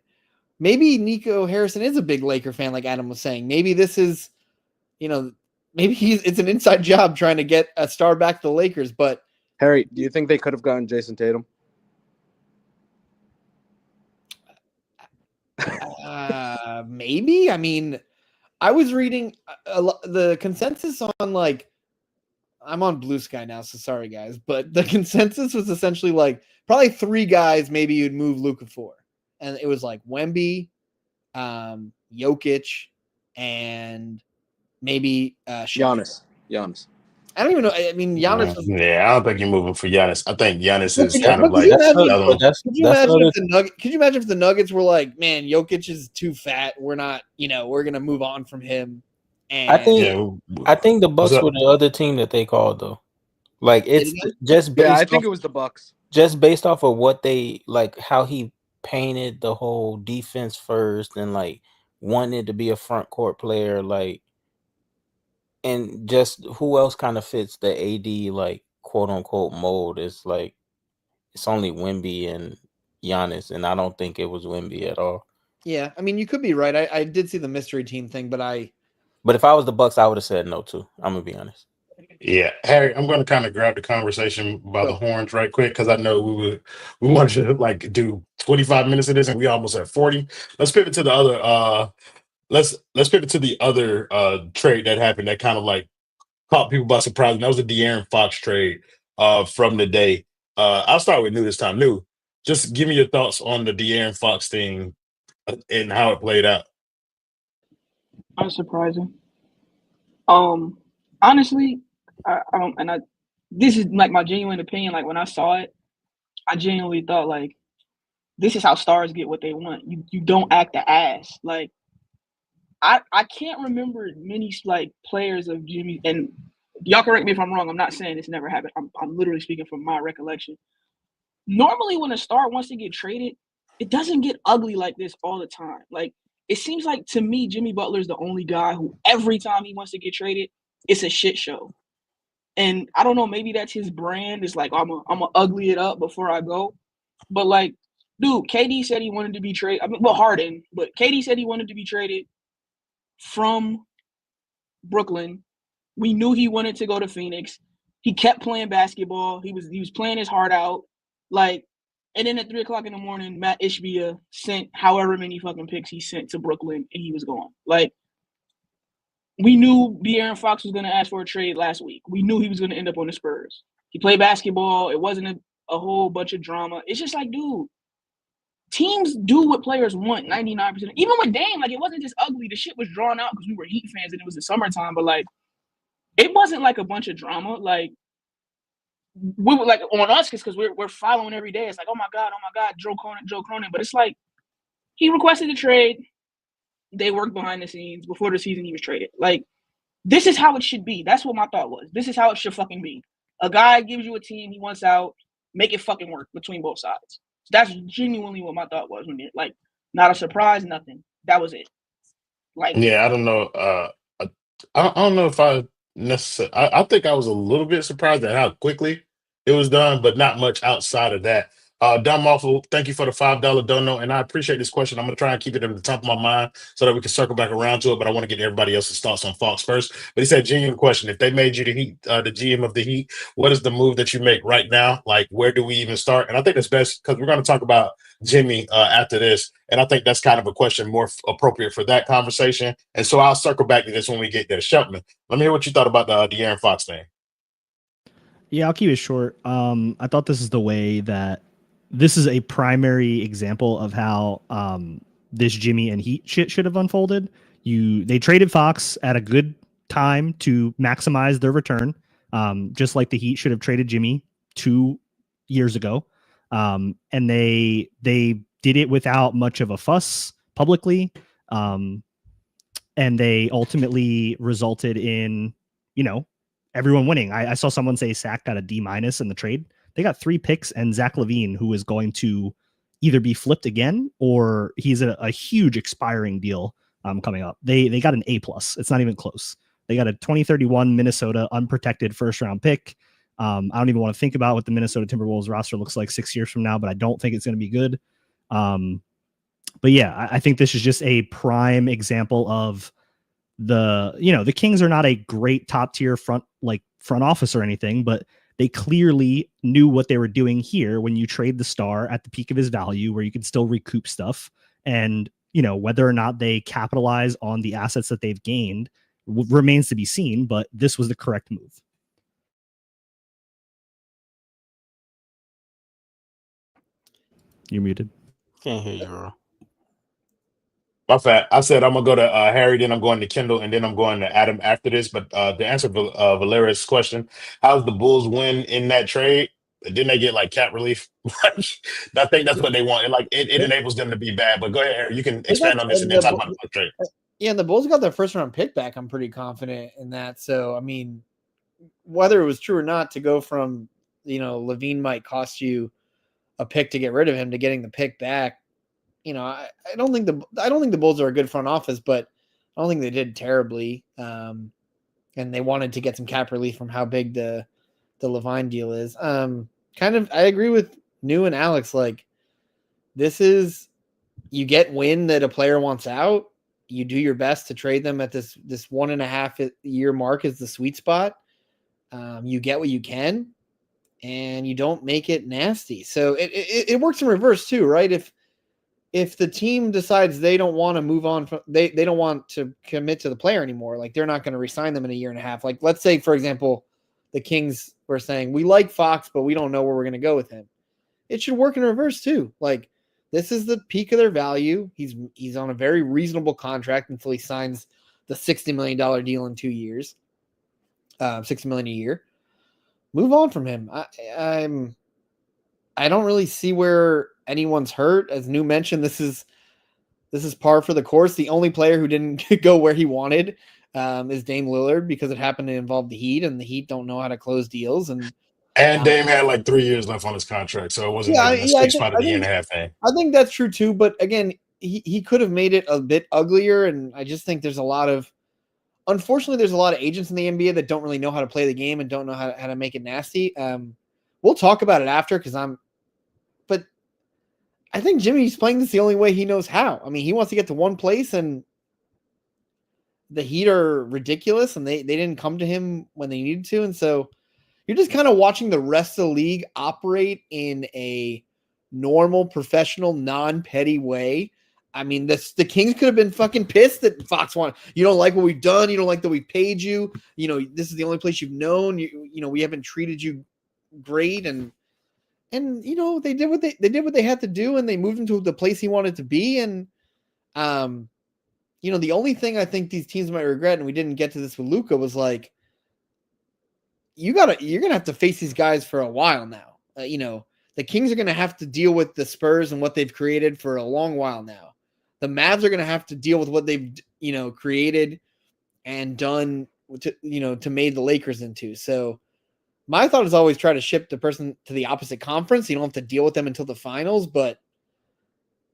maybe Nico Harrison is a big Laker fan, like Adam was saying. Maybe this is, maybe it's an inside job trying to get a star back to the Lakers. But Harry, do you think they could have gotten Jason Tatum? Maybe. I mean, I was reading the consensus on I'm on Blue Sky now, so sorry guys, but the consensus was essentially probably 3 guys maybe you'd move Luka for, and it was Wemby, Jokic, and maybe Giannis. I don't even know. I mean, Giannis. I don't think you're moving for Giannis. I think Giannis is kind of could you imagine if the Nuggets were like, man, Jokic is too fat. We're not, we're gonna move on from him. And I think the Bucks were the other team that they called though. It's just based I think it was the Bucks. Just based off of what they how he painted the whole defense first and wanted to be a front court player, and just who else kind of fits the AD quote unquote mold is it's only Wemby and Giannis, and I don't think it was Wemby at all. Yeah, I mean you could be right. I did see the mystery team thing, but if I was the Bucks, I would have said no too. I'm gonna be honest. Yeah, Harry, I'm going to kind of grab the conversation by the horns right quick because I know we wanted to do 25 minutes of this and we almost at 40. Let's pivot to the other. Let's pivot to the other trade that happened that kind of caught people by surprise. And that was the De'Aaron Fox trade from the day. I'll start with New this time. New, just give me your thoughts on the De'Aaron Fox thing and how it played out. Unsurprising. Honestly, this is my genuine opinion. When I saw it, I genuinely thought this is how stars get what they want. You don't act the ass. I can't remember many players of Jimmy, and y'all correct me if I'm wrong. I'm not saying this never happened. I'm literally speaking from my recollection. Normally, when a star wants to get traded, it doesn't get ugly like this all the time. It seems to me, Jimmy Butler is the only guy who every time he wants to get traded, it's a shit show. And I don't know, maybe that's his brand. It's I'm gonna ugly it up before I go. But dude, KD said he wanted to be traded. Harden, but KD said he wanted to be traded from Brooklyn. We knew he wanted to go to Phoenix. He kept playing basketball. He was playing his heart out. And then at 3:00 in the morning, Matt Ishbia sent however many fucking picks he sent to Brooklyn, and he was gone. We knew De'Aaron Fox was going to ask for a trade last week. We knew he was going to end up on the Spurs. He played basketball. It wasn't a whole bunch of drama. It's just like, dude, teams do what players want 99%. Even with Dame, like, it wasn't just ugly. The shit was drawn out because we were Heat fans and it was the summertime. But, like, it wasn't like a bunch of drama. Like, we were, like, on us because we're following every day. It's like, oh, my God, Joe Cronin. But it's like, he requested a trade. They worked behind the scenes. Before the season, he was traded. Like, this is how it should be. That's what my thought was. This is how it should fucking be. A guy gives you a team he wants out, make it fucking work between both sides. That's genuinely what my thought was when it, like, not a surprise, nothing. That was it. Like, Yeah, I don't know. I don't know if I necessarily. I think I was a little bit surprised at how quickly it was done, but not much outside of that. Dumb Awful, thank you for the $5 dono, and I appreciate this question. I'm gonna try and keep it at the top of my mind so that we can circle back around to it. But I want to get everybody else's thoughts on Fox first. But he said, genuine question: if they made you the Heat, the GM of the Heat, what is the move that you make right now? Like, where do we even start? And I think it's best because we're going to talk about Jimmy after this, and I think that's kind of a question more appropriate for that conversation. And so I'll circle back to this when we get there. Shelton, let me hear what you thought about the De'Aaron Fox thing. Yeah, I'll keep it short. I thought this is the way that this is a primary example of how this Jimmy and Heat shit should have unfolded. They traded Fox at a good time to maximize their return, just like the Heat should have traded Jimmy 2 years ago. And they did it without much of a fuss publicly. And they ultimately resulted in, everyone winning. I saw someone say Sack got a D- in the trade. They got 3 picks and Zach LaVine, who is going to either be flipped again or he's a huge expiring deal coming up. They got an A+. It's not even close. They got a 2031 Minnesota unprotected first-round pick. I don't even want to think about what the Minnesota Timberwolves roster looks like 6 years from now, but I don't think it's going to be good. But yeah, I think this is just a prime example of the Kings are not a great top-tier front office or anything, but they clearly knew what they were doing here when you trade the star at the peak of his value where you can still recoup stuff. And, whether or not they capitalize on the assets that they've gained remains to be seen, but this was the correct move. You're muted. Can't hear you, bro. My fact. I said I'm gonna go to Harry, then I'm going to Kendall, and then I'm going to Adam after this. But to answer Valeria's question, how's the Bulls win in that trade? Didn't they get like cap relief? I think that's what they want. It enables them to be bad. But go ahead, Harry. You can expand on this and then talk about the trade. Yeah, and the Bulls got their first round pick back. I'm pretty confident in that. So, I mean, whether it was true or not, to go from, LaVine might cost you a pick to get rid of him to getting the pick back. I don't think the Bulls are a good front office, but I don't think they did terribly. And they wanted to get some cap relief from how big the LaVine deal is. I agree with New and Alex. Like, this is, you get wind that a player wants out. You do your best to trade them at this 1.5 year mark is the sweet spot. You get what you can, and you don't make it nasty. So it works in reverse too, right? If the team decides they don't want to move on from, they don't want to commit to the player anymore, like they're not going to re-sign them in 1.5 years. Like, let's say, for example, the Kings were saying, we like Fox, but we don't know where we're going to go with him. It should work in reverse too. Like, this is the peak of their value. He's on a very reasonable contract until he signs the $60 million deal in 2 years, $60 million a year. Move on from him. I don't really see where anyone's hurt. As New mentioned, this is par for the course. The only player who didn't go where he wanted is Dame Lillard, because it happened to involve the Heat, and the Heat don't know how to close deals. And Dame had like 3 years left on his contract, so it wasn't even a 6 spot of the 1.5 thing. I think that's true too. But again, he could have made it a bit uglier, and I just think there's a lot of agents in the NBA that don't really know how to play the game and don't know how to make it nasty. We'll talk about it after, but I think Jimmy's playing this the only way he knows how. I mean, he wants to get to one place, and the Heat are ridiculous, and they didn't come to him when they needed to. And so you're just kind of watching the rest of the league operate in a normal, professional, non-petty way. I mean, the Kings could have been fucking pissed that Fox won. You don't like what we've done. You don't like that we paid you. This is the only place you've known. We haven't treated you great. And And they did what they had to do, and they moved him to the place he wanted to be. And the only thing I think these teams might regret, and we didn't get to this with Luka, was like you're gonna have to face these guys for a while now. The Kings are gonna have to deal with the Spurs and what they've created for a long while now. The Mavs are gonna have to deal with what they've created and done to made the Lakers into. So my thought is always try to ship the person to the opposite conference. You don't have to deal with them until the finals, but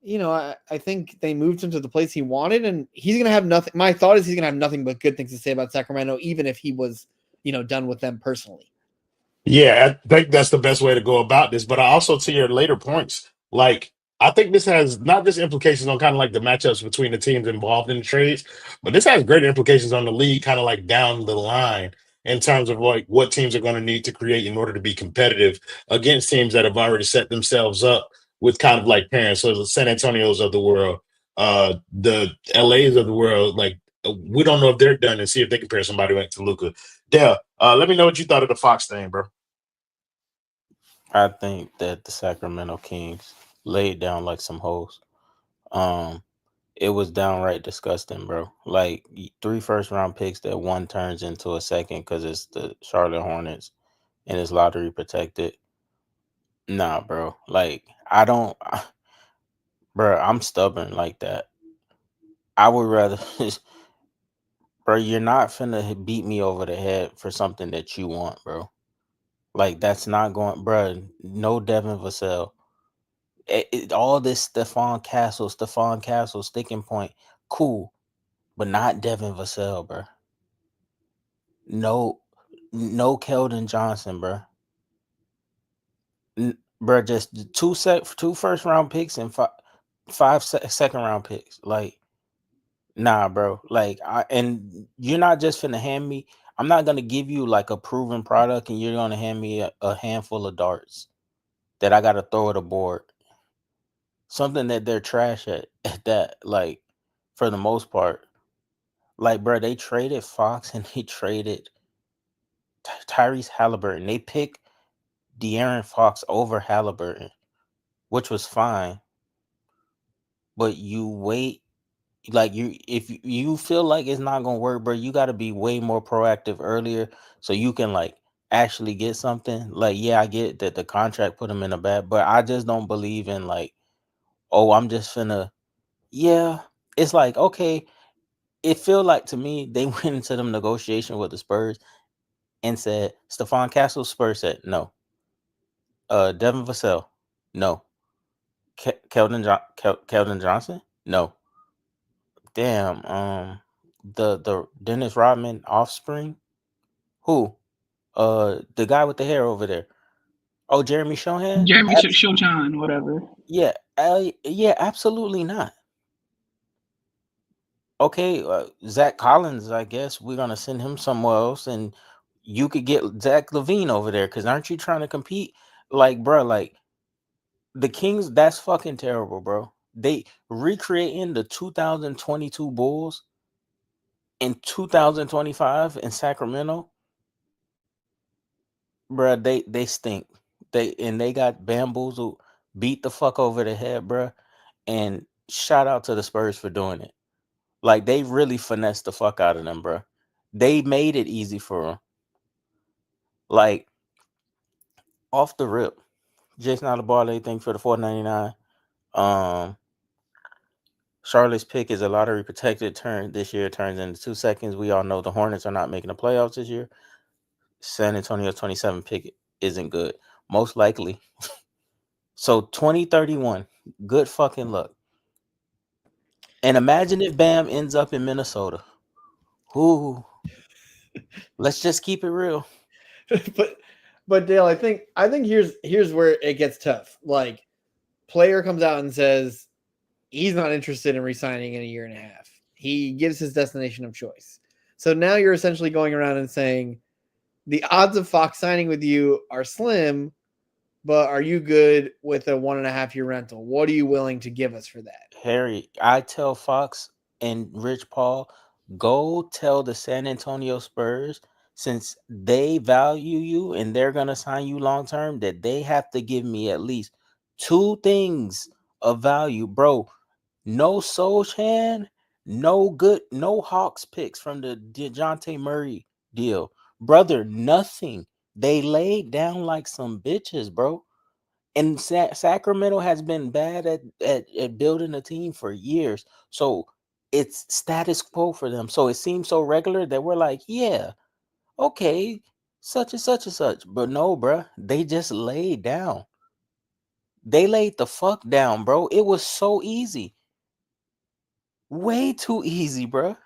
I think they moved him to the place he wanted, and he's going to have nothing. My thought is he's going to have nothing but good things to say about Sacramento, even if he was, done with them personally. Yeah, I think that's the best way to go about this. But I also, to your later points, like I think this has not just implications on kind of like the matchups between the teams involved in the trades, but this has great implications on the league, kind of like down the line in terms of like what teams are going to need to create in order to be competitive against teams that have already set themselves up with kind of like parents. So the San Antonios of the world, the LAs of the world, like we don't know if they're done and see if they compare somebody like to Luka. Dale, let me know what you thought of the Fox thing, bro. I think that the Sacramento Kings laid down like some hoes. It was downright disgusting, bro. Like 3 first-round picks that one turns into a second because it's the Charlotte Hornets and it's lottery protected. Nah, bro. Like I don't, bro. I'm stubborn like that. I would rather, bro. You're not finna beat me over the head for something that you want, bro. Like that's not going, bro. No Devin Vassell. All this Stephon Castle, sticking point, cool, but not Devin Vassell, bro. No, no Keldon Johnson, bro. Bro, just two first round picks and five second round picks. Like, nah, bro. Like, and you're not just finna hand me. I'm not gonna give you like a proven product, and you're gonna hand me a handful of darts that I gotta throw at a board. Something that they're trash at that, like, for the most part. Like, bro, they traded Fox and they traded Tyrese Halliburton. They picked De'Aaron Fox over Halliburton, which was fine. But you wait, like if you feel like it's not gonna work, bro, you gotta be way more proactive earlier so you can like actually get something. Like, yeah, I get that the contract put him in a bad, but I just don't believe in like, oh, I'm just finna, yeah. It's like, okay, it feel like to me they went into them negotiation with the Spurs and said Stephon Castle. Spurs said no. Devin Vassell, no. Keldon Johnson, no. Damn. The Dennis Rodman offspring, who? The guy with the hair over there. Oh, Jeremy Shohan. Jeremy Showtime, whatever. Yeah. Yeah. Absolutely not. Okay, Zach Collins, I guess we're gonna send him somewhere else, and you could get Zach LaVine over there. Because aren't you trying to compete? Like, bro, like the Kings, that's fucking terrible, bro. They recreating the 2022 Bulls in 2025 in Sacramento, bro. They stink. They got bamboozled, beat the fuck over the head, bro. And shout out to the Spurs for doing it. Like they really finessed the fuck out of them, bro. They made it easy for them. Like off the rip, Jason out of ball anything for the $4.99. Charlotte's pick is a lottery protected turn this year, turns into 2 seconds. We all know the Hornets are not making the playoffs this year. San Antonio's 27 pick isn't good. Most likely. So 2031. Good fucking luck. And imagine if Bam ends up in Minnesota. Ooh. Let's just keep it real. but Dale, I think here's where it gets tough. Like, player comes out and says he's not interested in resigning in a year and a half. He gives his destination of choice. So now you're essentially going around and saying the odds of Fox signing with you are slim, but are you good with a 1.5 year rental? What are you willing to give us for that? Harry, I tell Fox and Rich Paul, go tell the San Antonio Spurs since they value you and they're gonna sign you long term, that they have to give me at least two things of value, bro. No Solskjaer, no Hawks picks from the DeJounte Murray deal, brother. Nothing. They laid down like some bitches, bro. And Sacramento has been bad at building a team for years. So it's status quo for them. So it seems so regular that we're like, yeah, okay, such and such and such. But no, bruh, they just laid down. They laid the fuck down, bro. It was so easy. Way too easy, bruh.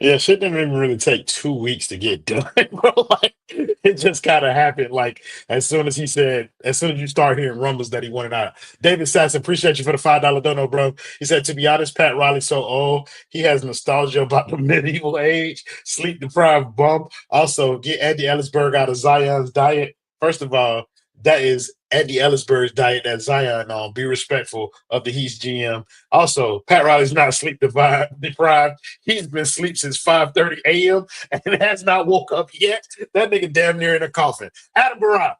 Yeah, shit didn't even really take 2 weeks to get done, bro. Like it just kind of happened. Like as soon as you start hearing rumbles that he wanted out. David Sass, appreciate you for the $5 dono, bro. He said, to be honest, Pat Riley's so old, he has nostalgia about the medieval age, sleep deprived bump. Also, get Andy Ellisberg out of Zion's diet. First of all, that is Andy Ellisberg's diet that Zion on. Be respectful of the Heat's GM. Also, Pat Riley's not deprived. He's been asleep since 5:30 a.m. and has not woke up yet. That nigga damn near in a coffin. Adam Barat,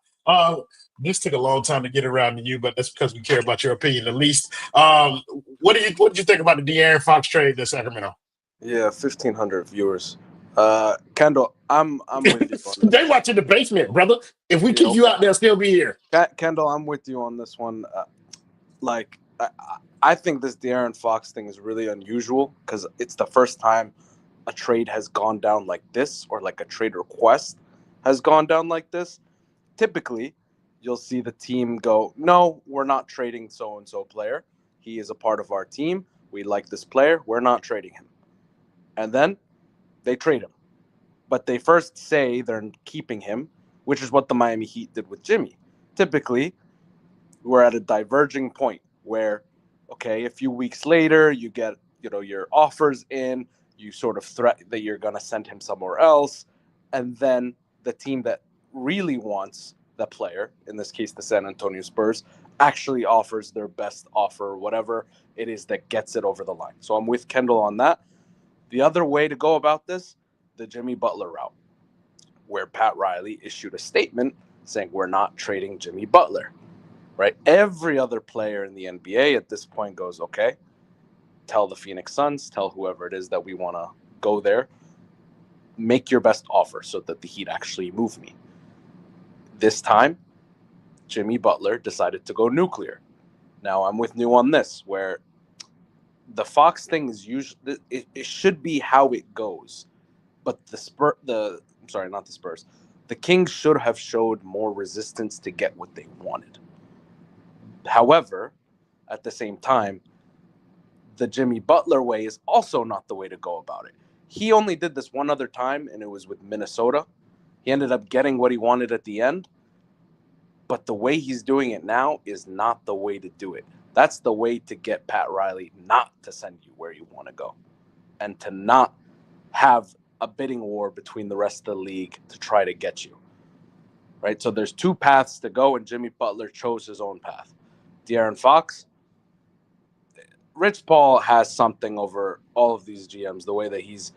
this took a long time to get around to you, but that's because we care about your opinion the least. What did you think about the De'Aaron Fox trade to Sacramento? Yeah, 1,500 viewers. Kendall, I'm with you on They this. watching the basement, brother. If we kick Yep. you out, they'll still be here. Kendall, I'm with you on this one. I think this De'Aaron Fox thing is really unusual because it's the first time a trade has gone down like this, or like a trade request has gone down like this. Typically, you'll see the team go, no, we're not trading so-and-so player. He is a part of our team. We like this player. We're not trading him. And then they trade him. But they first say they're keeping him, which is what the Miami Heat did with Jimmy. Typically, we're at a diverging point where, okay, a few weeks later, you get, your offers in, you sort of threat that you're going to send him somewhere else. And then the team that really wants the player, in this case, the San Antonio Spurs, actually offers their best offer, whatever it is that gets it over the line. So I'm with Kendall on that. The other way to go about this, the Jimmy Butler route, where Pat Riley issued a statement saying we're not trading Jimmy Butler, right? Every other player in the NBA at this point goes, okay, tell the Phoenix Suns, tell whoever it is that we want to go there, make your best offer so that the Heat actually move me. This time, Jimmy Butler decided to go nuclear. Now, I'm with you on this, where the Fox thing is usually, it should be how it goes. But the Kings should have showed more resistance to get what they wanted. However, at the same time, the Jimmy Butler way is also not the way to go about it. He only did this one other time, and it was with Minnesota. He ended up getting what he wanted at the end. But the way he's doing it now is not the way to do it. That's the way to get Pat Riley not to send you where you want to go, and to not have a bidding war between the rest of the league to try to get you. Right? So there's two paths to go, and Jimmy Butler chose his own path. De'Aaron Fox, Rich Paul has something over all of these GMs, the way that he's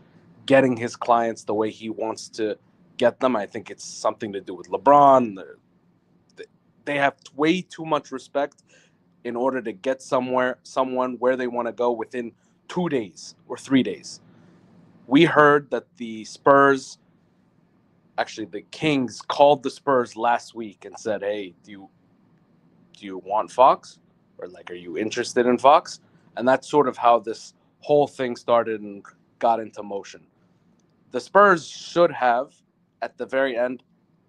getting his clients, the way he wants to get them. I think it's something to do with LeBron. They have way too much respect in order to get someone where they want to go within 2 days or 3 days. We heard that the Kings called the Spurs last week and said, hey, do you want Fox? Or are you interested in Fox? And that's sort of how this whole thing started and got into motion. The Spurs should have, at the very end,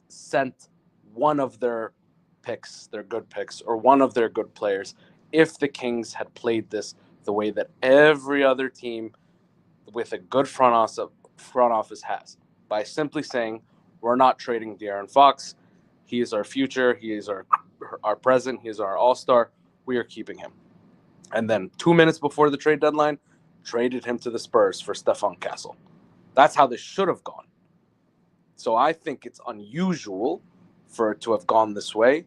sent one of their picks, their good picks, or one of their good players, if the Kings had played this the way that every other team with a good front office has, by simply saying, we're not trading De'Aaron Fox. He is our future. He is our present. He is our all-star. We are keeping him. And then 2 minutes before the trade deadline, traded him to the Spurs for Stephon Castle. That's how this should have gone. So I think it's unusual for it to have gone this way.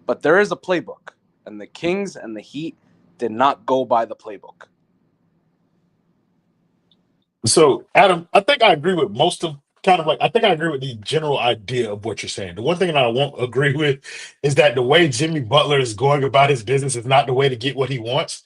But there is a playbook, and the Kings and the Heat did not go by the playbook. So, Adam, I think I agree with most of kind of like I think I agree with the general idea of what you're saying. The one thing that I won't agree with is that the way Jimmy Butler is going about his business is not the way to get what he wants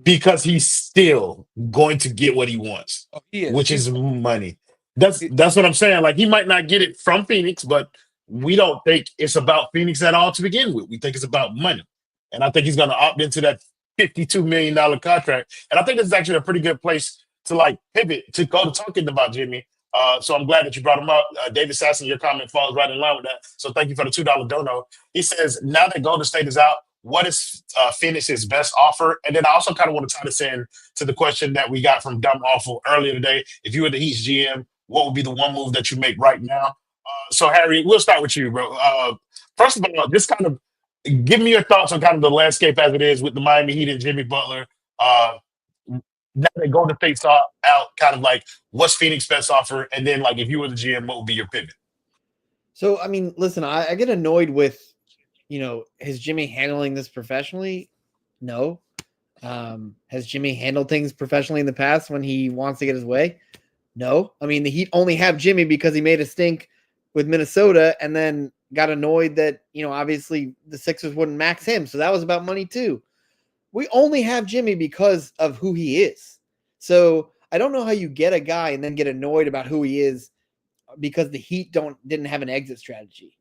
because he's still going to get what he wants, Oh, he is. which is money. That's what I'm saying. Like he might not get it from Phoenix, but we don't think it's about Phoenix at all to begin with. We think it's about money, and I think he's going to opt into that $52 million contract. And I think this is actually a pretty good place to like pivot to go to talking about Jimmy. So I'm glad that you brought him up. David Sasson, your comment falls right in line with that. So thank you for the $2 dono. He says, now that Golden State is out, what is Phoenix's best offer? And then I also kind of want to tie this in to the question that we got from Dumb Awful earlier today. If you were the Heat's GM, what would be the one move that you make right now? So Harry, we'll start with you, bro. First of all, just kind of give me your thoughts on kind of the landscape as it is with the Miami Heat and Jimmy Butler. Now they go to face out, kind of like what's Phoenix best offer, and then like if you were the GM, what would be your pivot? So I mean, listen, I get annoyed with, has Jimmy handling this professionally? No. Has Jimmy handled things professionally in the past when he wants to get his way? No. I mean, the Heat only have Jimmy because he made a stink with Minnesota and then got annoyed that, obviously the Sixers wouldn't max him. So that was about money too. We only have Jimmy because of who he is. So I don't know how you get a guy and then get annoyed about who he is because the Heat didn't have an exit strategy.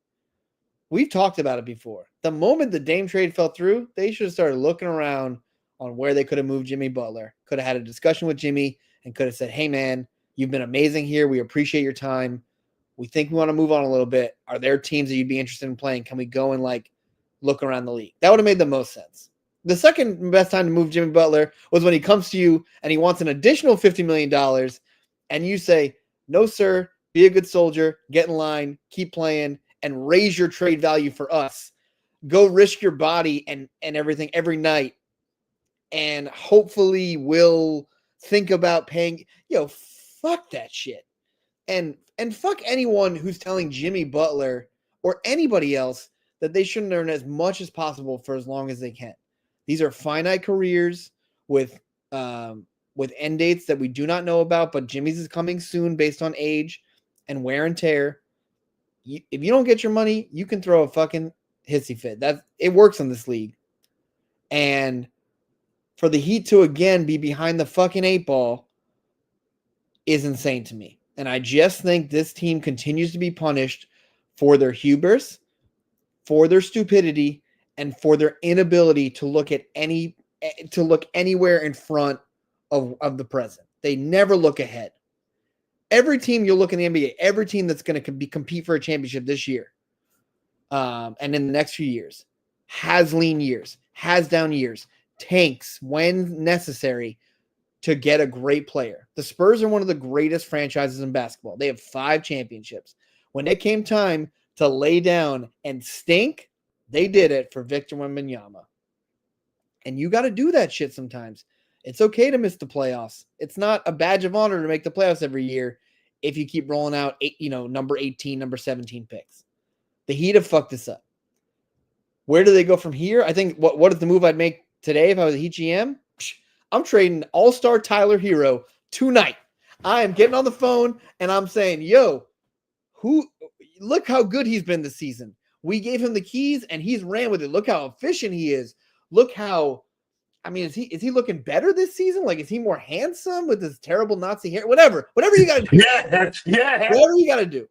We've talked about it before. The moment the Dame trade fell through, they should have started looking around on where they could have moved Jimmy Butler. Could have had a discussion with Jimmy and could have said, hey, man, you've been amazing here. We appreciate your time. We think we want to move on a little bit. Are there teams that you'd be interested in playing? Can we go and look around the league? That would have made the most sense. The second best time to move Jimmy Butler was when he comes to you and he wants an additional $50 million and you say, no, sir, be a good soldier, get in line, keep playing, and raise your trade value for us. Go risk your body and everything every night. And hopefully we'll think about paying, fuck that shit. And fuck anyone who's telling Jimmy Butler or anybody else that they shouldn't earn as much as possible for as long as they can. These are finite careers with end dates that we do not know about, but Jimmy's is coming soon based on age and wear and tear. If you don't get your money, you can throw a fucking hissy fit. It works in this league. And for the Heat to again be behind the fucking 8 ball is insane to me. And I just think this team continues to be punished for their hubris, for their stupidity, and for their inability to look anywhere in front of the present. They never look ahead. Every team you look in the NBA, every team that's going to compete for a championship this year, and in the next few years, has lean years, has down years, tanks when necessary to get a great player. The Spurs are one of the greatest franchises in basketball. They have 5 championships. When it came time to lay down and stink, they did it for Victor Wembanyama. And you got to do that shit sometimes. It's okay to miss the playoffs. It's not a badge of honor to make the playoffs every year if you keep rolling out number 18, number 17 picks. The Heat have fucked this up. Where do they go from here? I think what is the move I'd make today if I was a Heat GM? I'm trading all-star Tyler Hero tonight. I am getting on the phone and I'm saying, look how good he's been this season. We gave him the keys and he's ran with it. Look how efficient he is. Look how, is he looking better this season? Is he more handsome with this terrible Nazi hair? Whatever you got to do. Yeah. Whatever you got to do.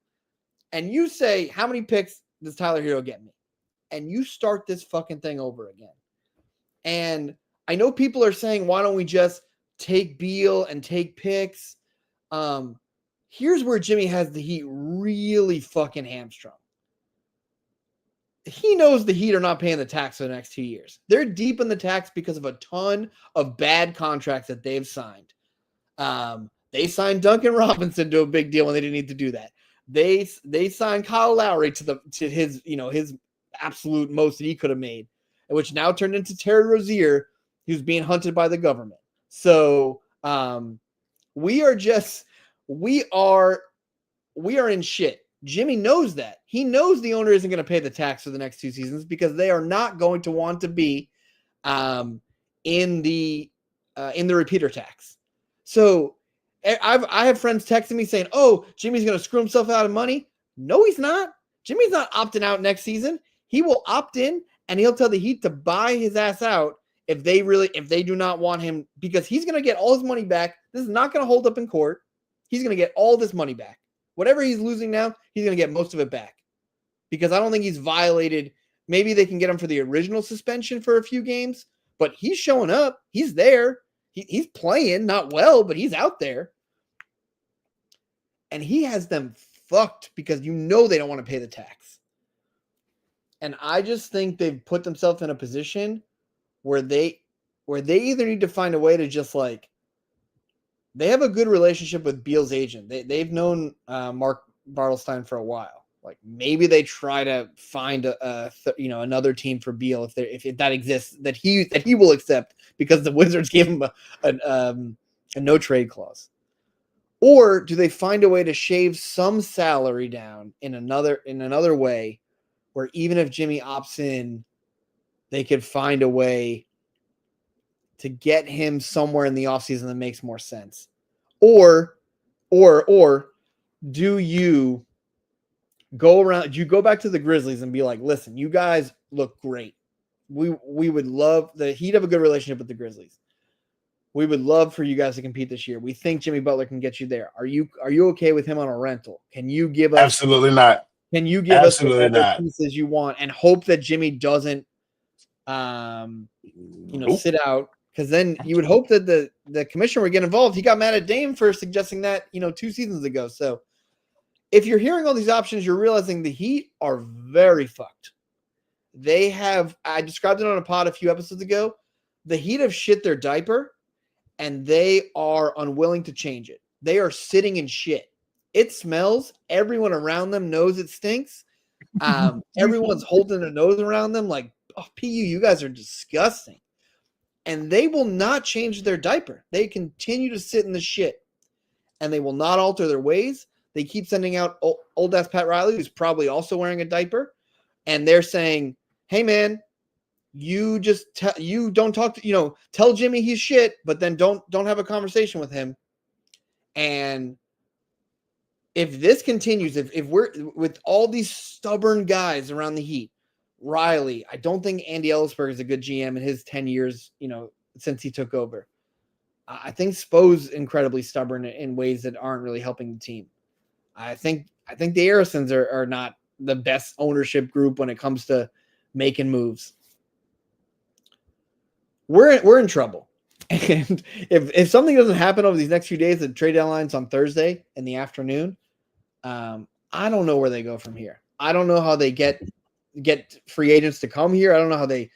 And you say, how many picks does Tyler Hero get me? And you start this fucking thing over again. And I know people are saying, why don't we just take Beal and take picks? Here's where Jimmy has the Heat really fucking hamstrung. He knows the Heat are not paying the tax for the next 2 years. They're deep in the tax because of a ton of bad contracts that they've signed. They signed Duncan Robinson to a big deal when they didn't need to do that. They signed Kyle Lowry to his his absolute most that he could have made, which now turned into Terry Rozier, who's being hunted by the government. So we are in shit. Jimmy knows that. He knows the owner isn't going to pay the tax for the next 2 seasons because they are not going to want to be in the repeater tax. So I have friends texting me saying, "Oh, Jimmy's going to screw himself out of money." No, he's not. Jimmy's not opting out next season. He will opt in, and he'll tell the Heat to buy his ass out if they do not want him, because he's going to get all his money back. This is not going to hold up in court. He's going to get all this money back. Whatever he's losing now, he's going to get most of it back, because I don't think he's violated. Maybe they can get him for the original suspension for a few games, but he's showing up. He's there. He's playing, not well, but he's out there. And he has them fucked because they don't want to pay the tax. And I just think they've put themselves in a position where they either need to find a way to just like, they have a good relationship with Beal's agent. They've known Mark Bartelstein for a while. Like, maybe they try to find another team for Beal if that exists that he will accept, because the Wizards gave him a no trade clause. Or do they find a way to shave some salary down in another way, where even if Jimmy opts in, they could find a way to get him somewhere in the offseason that makes more sense? Or do you go back to the Grizzlies and be like, listen, you guys look great. We would love the Heat have a good relationship with the Grizzlies. We would love for you guys to compete this year. We think Jimmy Butler can get you there. Are you okay with him on a rental? Can you give us Absolutely not. Can you give Absolutely us the not. pieces you want, and hope that Jimmy doesn't sit out? Because then you would hope that the commissioner would get involved. He got mad at Dame for suggesting that 2 seasons ago. So if you're hearing all these options, you're realizing the Heat are very fucked. I described it on a pod a few episodes ago. The Heat have shit their diaper, and they are unwilling to change it. They are sitting in shit. It smells. Everyone around them knows it stinks. Everyone's holding their nose around them like, oh, PU, you guys are disgusting. And they will not change their diaper. They continue to sit in the shit, and they will not alter their ways. They keep sending out old-ass Pat Riley, who's probably also wearing a diaper, and they're saying, hey, man, you just you don't talk to, tell Jimmy he's shit, but then don't have a conversation with him. And if this continues, if we're with all these stubborn guys around the Heat, Riley, I don't think Andy Ellisberg is a good GM in his 10 years, since he took over. I think Spo's incredibly stubborn in ways that aren't really helping the team. I think the Harrisons are not the best ownership group when it comes to making moves. We're in trouble. And if something doesn't happen over these next few days, the trade deadline's on Thursday in the afternoon, I don't know where they go from here. I don't know how they get free agents to come here. I don't know how they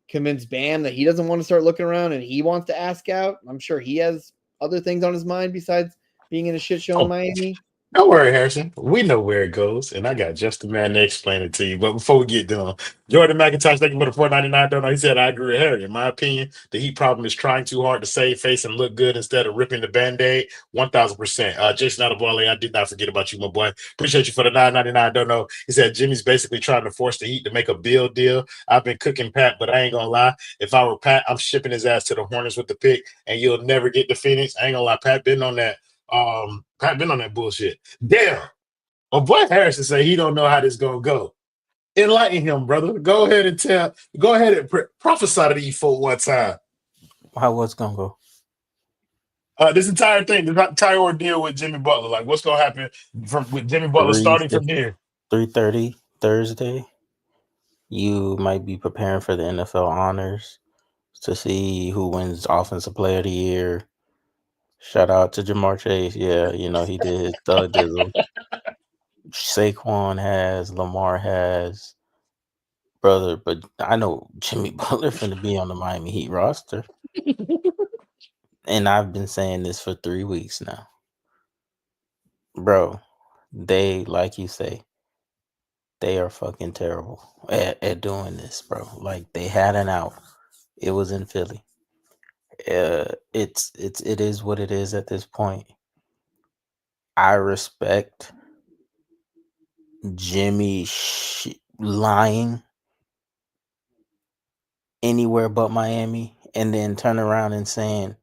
convince Bam that he doesn't want to start looking around and he wants to ask out. I'm sure he has other things on his mind besides being in a shit show in Miami. Don't worry, Harrison. We know where it goes, and I got just the man to explain it to you. But before we get done, Jordan McIntosh, thank you for the $4.99 donut. He said, I agree with Harry. In my opinion, the Heat problem is trying too hard to save face and look good instead of ripping the Band-Aid. 1,000%. Jason Adebawale, I did not forget about you, my boy. Appreciate you for the $9.99 donut. He said, Jimmy's basically trying to force the Heat to make a Bill deal. I've been cooking Pat, but I ain't going to lie. If I were Pat, I'm shipping his ass to the Hornets with the pick, and you'll never get to Phoenix. I ain't going to lie. Pat been on that bullshit. Damn. My boy Harrison say he don't know how this gonna go. Enlighten him, brother. Go ahead and prophesy to these folk one time. How what's gonna go? This entire thing, the entire ordeal with Jimmy Butler, like what's gonna happen with Jimmy Butler starting from here? 3:30 Thursday. You might be preparing for the NFL honors to see who wins Offensive Player of the Year. Shout out to Jamar Chase. Yeah, he did his thug dizzle. Saquon has, Lamar has, brother, but I know Jimmy Butler finna be on the Miami Heat roster. And I've been saying this for 3 weeks now. Bro, they, like you say, they are fucking terrible at doing this, bro. Like, they had an out. It was in Philly. It is what it is at this point. I respect Jimmy lying anywhere but Miami and then turn around and saying,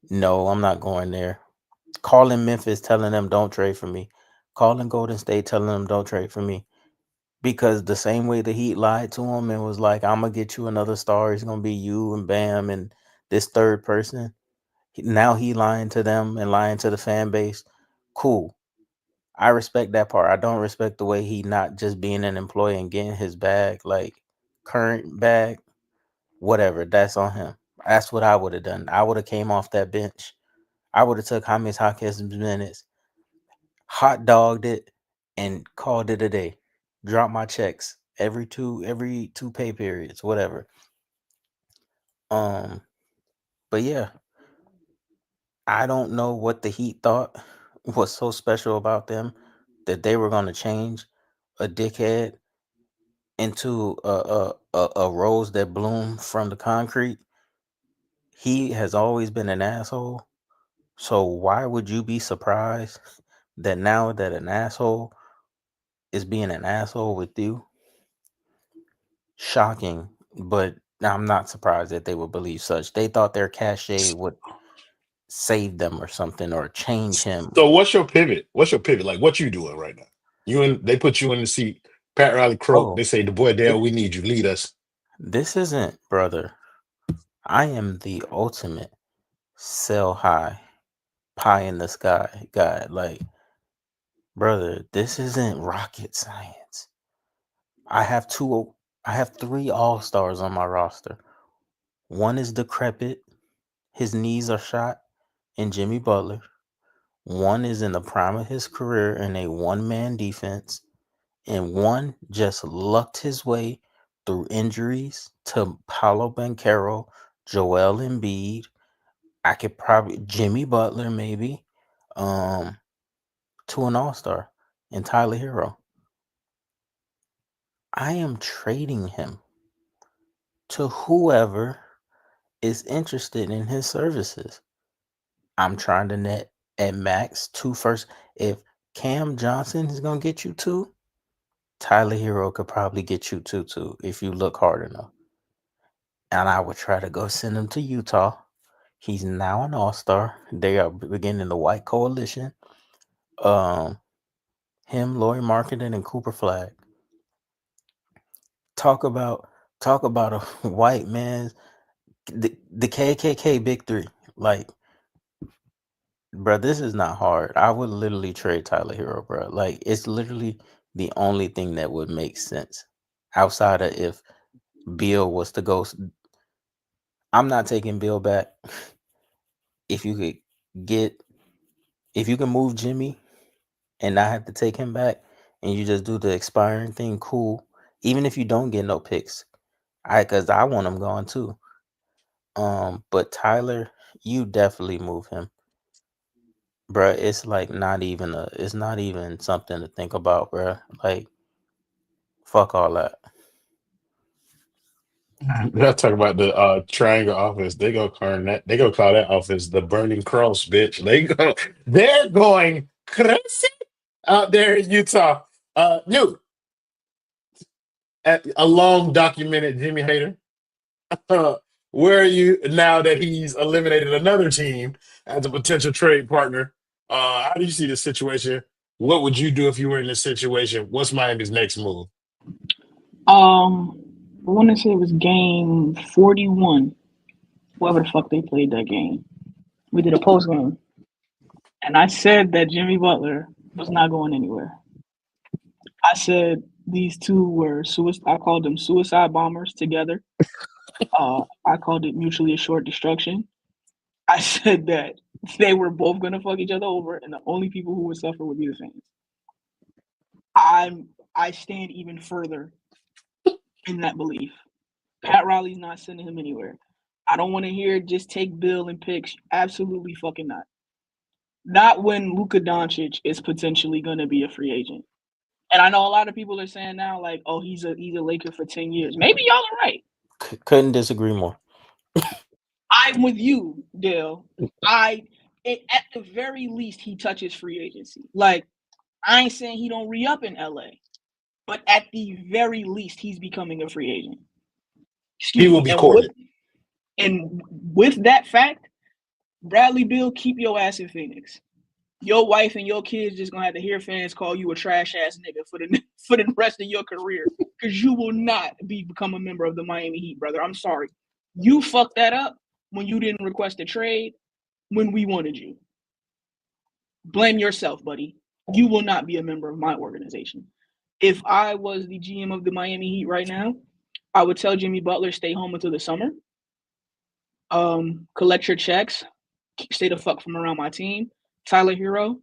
no, I'm not going there. Calling Memphis, telling them don't trade for me. Calling Golden State, telling them don't trade for me. Because the same way the Heat lied to him and was like, I'm gonna get you another star. It's gonna be you and Bam and this third person. Now he lying to them and lying to the fan base. Cool. I respect that part. I don't respect the way he not just being an employee and getting his bag, like current bag, whatever. That's on him. That's what I would have done. I would have came off that bench. I would have took James Hawkins minutes, hot dogged it, and called it a day. Drop my checks every two pay periods, whatever. But yeah, I don't know what the Heat thought was so special about them that they were gonna change a dickhead into a rose that bloomed from the concrete. He has always been an asshole. So why would you be surprised that now that an asshole is being an asshole with you? Shocking, but I'm not surprised that they would believe such. They thought their cachet would save them or something or change him. So what's your pivot? What's your pivot? Like what you doing right now? They put you in the seat. Pat Riley croak. They Oh, say, the boy thi- Dale, we need you. Lead us. this isn't, brother. I am the ultimate sell high, pie in the sky guy. Like, brother, this isn't rocket science. I have three all-stars on my roster. One is decrepit, his knees are shot, and Jimmy Butler. One is in the prime of his career in a one-man defense, and one just lucked his way through injuries to Paolo Banchero, Joel Embiid. I could probably Jimmy Butler maybe, um, to an all-star and Tyler Hero. I am trading him to whoever is interested in his services. I'm trying to net at max 2 first. If Cam Johnson is gonna get you 2, Tyler Hero could probably get you 2 too if you look hard enough. And I would try to go send him to Utah. He's now an all-star. They are beginning the white coalition. Him, Laurie Marketing, and Cooper Flag. Talk about a white man's the KKK Big Three. Like, bro, this is not hard. I would literally trade Tyler Hero, bro. Like, it's literally the only thing that would make sense outside of if Bill was to go. I'm not taking Bill back. If you could get, if you can move Jimmy and not have to take him back, and you just do the expiring thing, cool. Even if you don't get no picks, because I want him gone too. But Tyler, you definitely move him, bruh. It's like it's not even something to think about, bruh. Like, fuck all that. They'll talk about the triangle offense. They gonna call that offense the burning cross, bitch. They're going crazy out there in Utah. New a long documented Jimmy hater. Uh, where are you now that he's eliminated another team as a potential trade partner? How do you see this situation? What would you do if you were in this situation? What's Miami's next move? I want to say it was game 41. Whoever the fuck they played that game. We did a post game. And I said that Jimmy Butler was not going anywhere. I said these two were I called them suicide bombers together. I called it mutually assured destruction. I said that they were both gonna fuck each other over, and the only people who would suffer would be the fans. I stand even further in that belief. Pat Riley's not sending him anywhere. I don't want to hear just take Bill and picks. Absolutely fucking not. Not when Luka Doncic is potentially going to be a free agent. And I know a lot of people are saying now, like, oh, he's a Laker for 10 years. Maybe y'all are right. Couldn't disagree more. I'm with you, Dale. At the very least, he touches free agency. Like, I ain't saying he don't re-up in LA, but at the very least, he's becoming a free agent. He Excuse will me. be courted. And with that fact, Bradley Beal, keep your ass in Phoenix. your wife and your kids just gonna have to hear fans call you a trash ass nigga for the rest of your career, because you will not become a member of the Miami Heat, brother. I'm sorry, you fucked that up when you didn't request a trade when we wanted you. Blame yourself, buddy. You will not be a member of my organization. If I was the GM of the Miami Heat right now, I would tell Jimmy Butler, stay home until the summer. Collect your checks. Stay the fuck from around my team. Tyler Hero,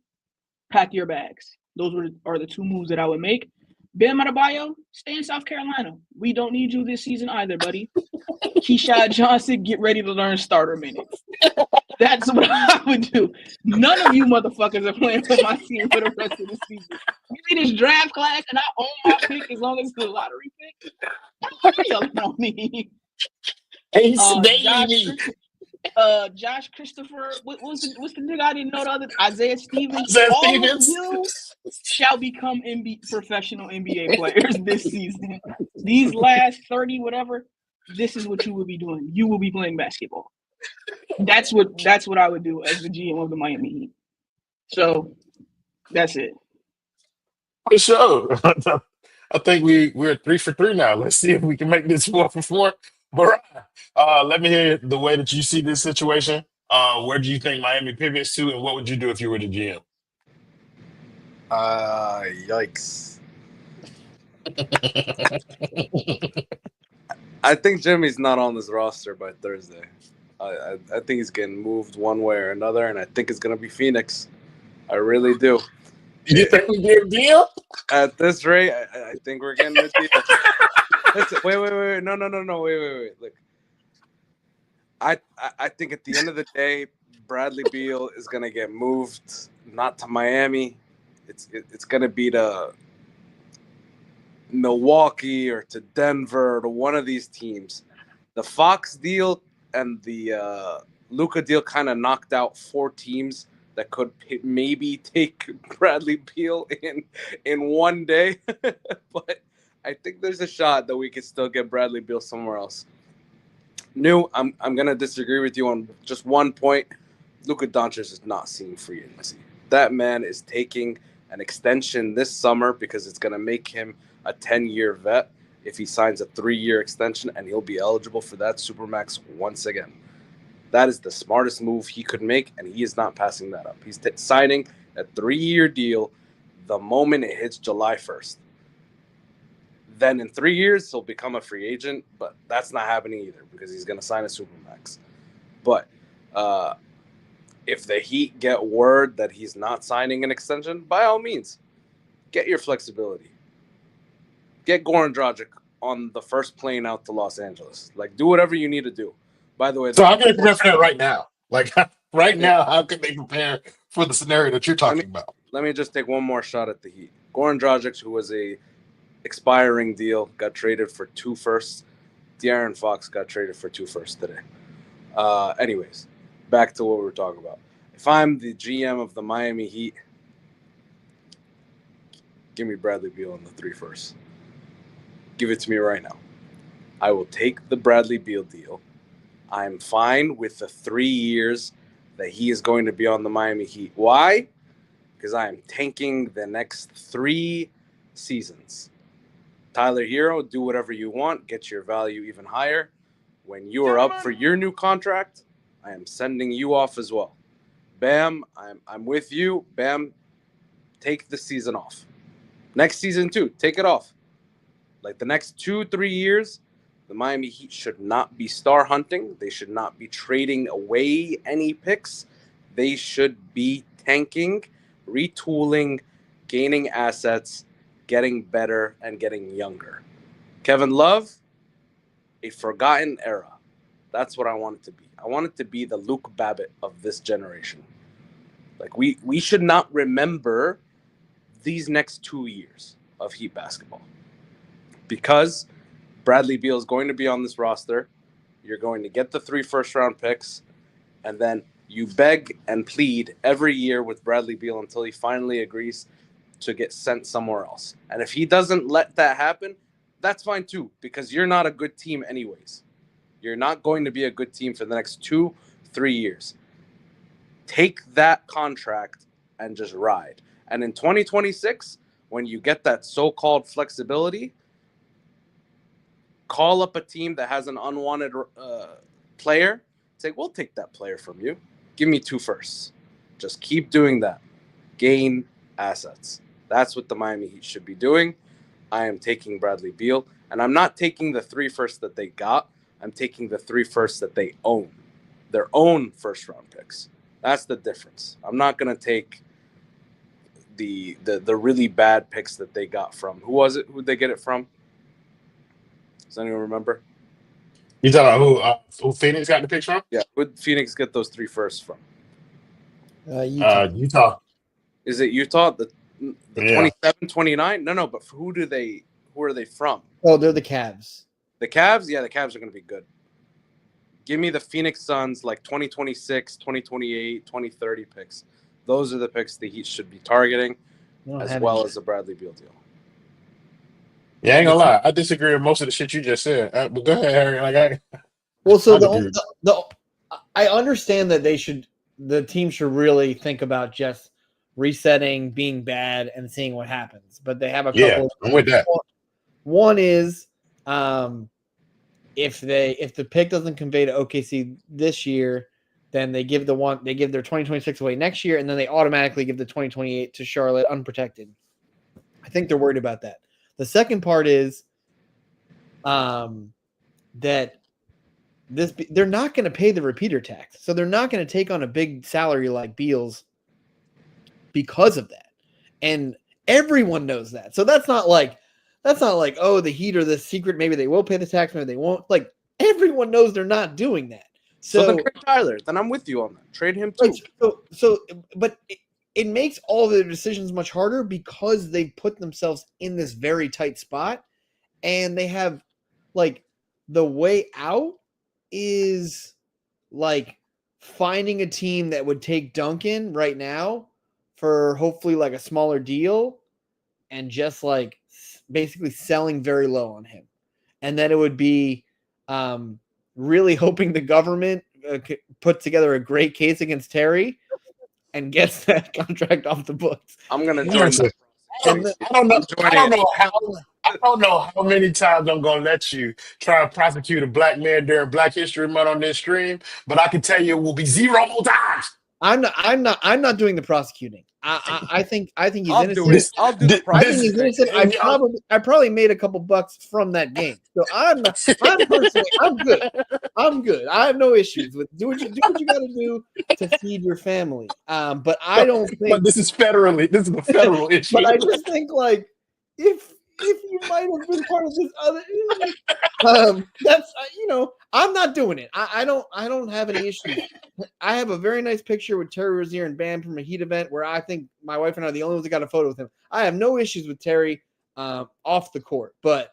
pack your bags. Those are the two moves that I would make. Bam Adebayo, stay in South Carolina. We don't need you this season either, buddy. Keyshawn Johnson, get ready to learn starter minutes. That's what I would do. None of you motherfuckers are playing for my team for the rest of the season. Give me this draft class and I own my pick as long as it's the lottery pick. Why are you yelling on me? Josh Christopher, what's the nigga I didn't know the other? Isaiah Stevens. All of you shall become professional NBA players this season. These last 30, whatever, this is what you will be doing. You will be playing basketball. That's what I would do as the GM of the Miami Heat. So that's it. For sure. I think we're 3 for 3 now. Let's see if we can make this 4 for 4. But let me hear the way that you see this situation. Where do you think Miami pivots to, and what would you do if you were the GM? Yikes. I think Jimmy's not on this roster by Thursday. I think he's getting moved one way or another, and I think it's going to be Phoenix. I really do. You think we get a deal? At this rate, I think we're getting a deal. Listen, wait. No, wait. Look, I think at the end of the day, Bradley Beal is going to get moved, not to Miami. It's going to be to Milwaukee or to Denver or to one of these teams. The Fox deal and the Luka deal kind of knocked out 4 teams that could maybe take Bradley Beal in one day. But I think there's a shot that we could still get Bradley Beal somewhere else. I'm going to disagree with you on just one point. Luka Doncic is not seeing free agency. That man is taking an extension this summer because it's going to make him a 10-year vet if he signs a 3-year extension, and he'll be eligible for that Supermax once again. That is the smartest move he could make, and he is not passing that up. He's signing a 3-year deal the moment it hits July 1st. Then in 3 years, he'll become a free agent, but that's not happening either because he's going to sign a Supermax. But if the Heat get word that he's not signing an extension, by all means, get your flexibility. Get Goran Dragic on the first plane out to Los Angeles. Like, do whatever you need to do. By the way, so how can they prepare for that right now? Like, right now, how can they prepare for the scenario that you're talking about? Let me just take one more shot at the Heat. Goran Dragic, who was a expiring deal, got traded for 2 firsts. De'Aaron Fox got traded for 2 firsts today. Anyways, back to what we were talking about. If I'm the GM of the Miami Heat, give me Bradley Beal on the 3 firsts. Give it to me right now. I will take the Bradley Beal deal. I'm fine with the 3 years that he is going to be on the Miami Heat. Why? Because I am tanking the next 3 seasons. Tyler Hero, do whatever you want. Get your value even higher. When you are up for your new contract, I am sending you off as well. Bam, I'm with you. Bam, take the season off. Next season too, take it off. Like the next 2-3 years, the Miami Heat should not be star hunting. They should not be trading away any picks. They should be tanking, retooling, gaining assets, getting better, and getting younger. Kevin Love, a forgotten era. That's what I want it to be. I want it to be the Luke Babbitt of this generation. Like we should not remember these next 2 years of Heat basketball. Because Bradley Beal is going to be on this roster. You're going to get the 3 first-round picks, and then you beg and plead every year with Bradley Beal until he finally agrees to get sent somewhere else. And if he doesn't let that happen, that's fine too, because you're not a good team anyways. You're not going to be a good team for the next 2-3 years. Take that contract and just ride. And in 2026, when you get that so-called flexibility, call up a team that has an unwanted player. Say, we'll take that player from you. Give me 2 firsts. Just keep doing that. Gain assets. That's what the Miami Heat should be doing. I am taking Bradley Beal, and I'm not taking the 3 firsts that they got. I'm taking the 3 firsts that they own, their own first-round picks. That's the difference. I'm not going to take the really bad picks that they got from. Who was it? Who did they get it from? Does anyone remember? You talking about who Phoenix got the picks from? Yeah, who did Phoenix get those 3 firsts from? Utah. Utah. Is it Utah? The Yeah. 27, 29? No, but who are they from? Oh, they're the Cavs. The Cavs? Yeah, the Cavs are going to be good. Give me the Phoenix Suns, like 2026, 2028, 2030 picks. Those are the picks the Heat should be targeting, as well as the Bradley Beal deal. Yeah, I ain't gonna lie. I disagree with most of the shit you just said. But go ahead, Harry. Well, so I I understand that the team should really think about just resetting, being bad, and seeing what happens. But they have a couple. I'm with that. One is if the pick doesn't convey to OKC this year, then they give their 2026 away next year, and then they automatically give the 2028 to Charlotte unprotected. I think they're worried about that. The second part is that they're not going to pay the repeater tax, so they're not going to take on a big salary like Beal's because of that, and everyone knows that. So that's not like oh, the Heat are the secret. Maybe they will pay the tax, maybe they won't. Like everyone knows they're not doing that. So then trade Tyler. Then I'm with you on that. Trade him too. But it makes all their decisions much harder because they put themselves in this very tight spot, and they have like the way out is like finding a team that would take Duncan right now for hopefully like a smaller deal and just like basically selling very low on him. And then it would be really hoping the government put together a great case against Terry and gets that contract off the books. I'm going to join that. I don't know how many times I'm gonna let you try to prosecute a black man during Black History Month on this stream, but I can tell you it will be 0 more times. I'm not doing the prosecuting. I think he's innocent. I'll do the I think he's innocent. I probably made a couple bucks from that game. So I'm good. I'm good. I have no issues with do what you got to do to feed your family. But I don't think. But this is a federal issue. But I just think like if you might have been part of this other, that's I'm not doing it. I don't have any issues. I have a very nice picture with Terry Rozier and Bam from a Heat event where I think my wife and I are the only ones that got a photo with him. I have no issues with Terry off the court, but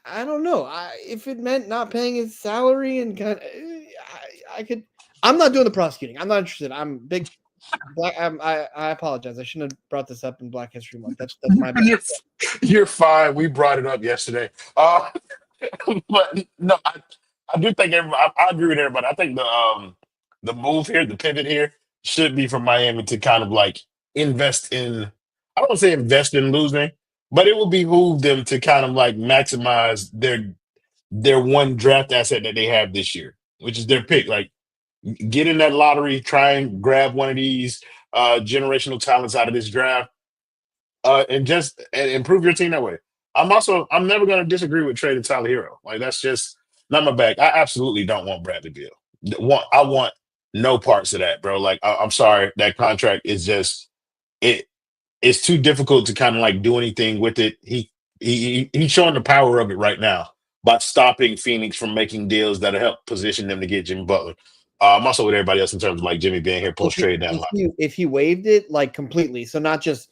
I don't know. If it meant not paying his salary and I could. I'm not doing the prosecuting. I'm not interested. I'm big. I apologize. I shouldn't have brought this up in Black History Month. That's my bad. You're fine. We brought it up yesterday. But no, I do think everybody. I agree with everybody. I think the move here, the pivot here, should be for Miami to kind of like invest in. I don't want to say invest in losing, but it will behoove them to kind of like maximize their one draft asset that they have this year, which is their pick. Like, get in that lottery, try and grab one of these generational talents out of this draft, and improve your team that way. I'm never going to disagree with trading Tyler Hero. Like, that's just not my bag. I absolutely don't want Bradley Beal. I want no parts of that, bro. Like, I'm sorry, that contract is just it's too difficult to kind of like do anything with it. He's showing the power of it right now by stopping Phoenix from making deals that'll help position them to get Jimmy Butler. I'm also with everybody else in terms of like Jimmy being here post trade down. If he waived it like completely, so not just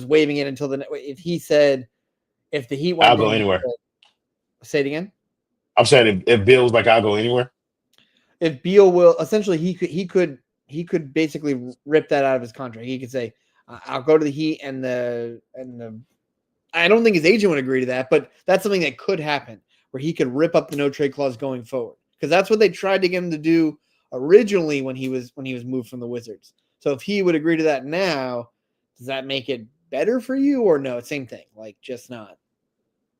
waiving it until if he said if the Heat went, I'll go anywhere. Say it again. I'm saying if Beal was like, I'll go anywhere. If Beal will essentially he could basically rip that out of his contract. He could say, I'll go to the Heat and the I don't think his agent would agree to that, but that's something that could happen where he could rip up the no trade clause going forward because that's what they tried to get him to do originally when he was moved from the Wizards. So if he would agree to that now, does that make it better for you or no? Same thing, like just not.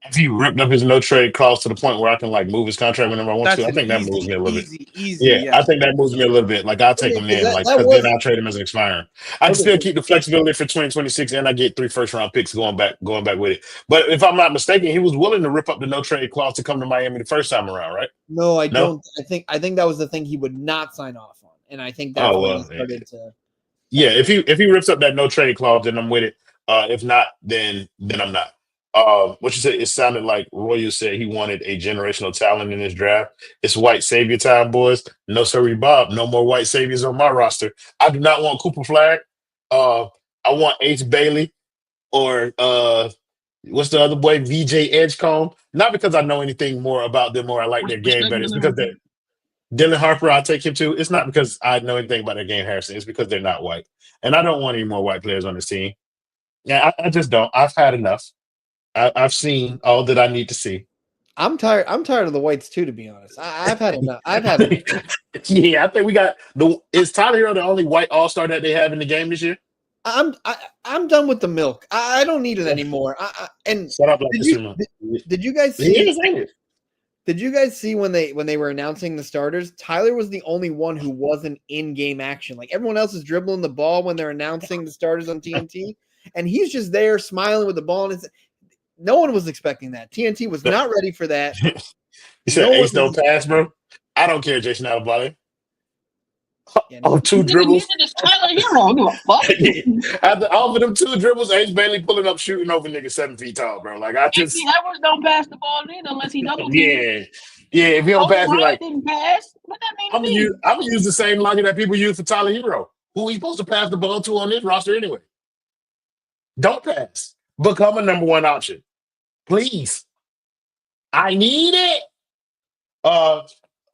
If he ripped up his no trade clause to the point where I can like move his contract whenever I want That's to, I an think that moves me a little bit. easy. Yeah, Yeah. I think that moves me a little bit. Like I'll take him Because then, like that because was then I'll trade him as an expiring. I can okay. still keep the flexibility for 2026, and I get 3 first-round picks going back with it. But if I'm not mistaken, he was willing to rip up the no trade clause to come to Miami the first time around, right? No, I No. don't. I think that was the thing he would not sign off on, and I think that's Oh when he well, started to. yeah. If he rips up that no trade clause, then I'm with it. If not, then I'm not. What you said, it sounded like Royal said he wanted a generational talent in his draft. It's white savior time, boys. No sorry, Bob. No more white saviors on my roster. I do not want Cooper Flag. Uh, I want H. Bailey or what's the other boy, VJ Edgecombe. Not because I know anything more about them or I like their game Respect better. It's Dylan because Harper. Dylan Harper, I'll take him too. It's not because I know anything about their game, Harrison. It's because they're not white. And I don't want any more white players on this team. Yeah, I just don't. I've had enough. I've seen all that I need to see. I'm tired. I'm tired of the whites too, to be honest. I've had enough. I've had enough. Yeah, I think we got the. Is Tyler Hero the only white All Star that they have in the game this year? I'm done with the milk. I don't need it anymore. And Shut up, like did this you month. did you guys He see? is, ain't it? Did you guys see when they were announcing the starters? Tyler was the only one who wasn't in game action. Like everyone else is dribbling the ball when they're announcing the starters on TNT, and he's just there smiling with the ball. And no one was expecting that. TNT was not ready for that. You said No one ace no was. pass, bro. I don't care, Jason Alabama. Yeah, Oh, no, two Nigga, dribbles. this is Tyler Hero. Give a fuck. After all of them 2 dribbles, Ace Bailey pulling up, shooting over niggas 7 feet tall, bro. Like I Anthony just, Edwards don't pass the ball neither unless he double team. yeah, yeah. If you don't Kobe pass it, Bryant like didn't pass. What that mean I'm to gonna use, me? I'm gonna use the same logic that people use for Tyler Hero. Who he supposed to pass the ball to on this roster anyway? Don't pass. Become a number one option, please. I need it. Uh,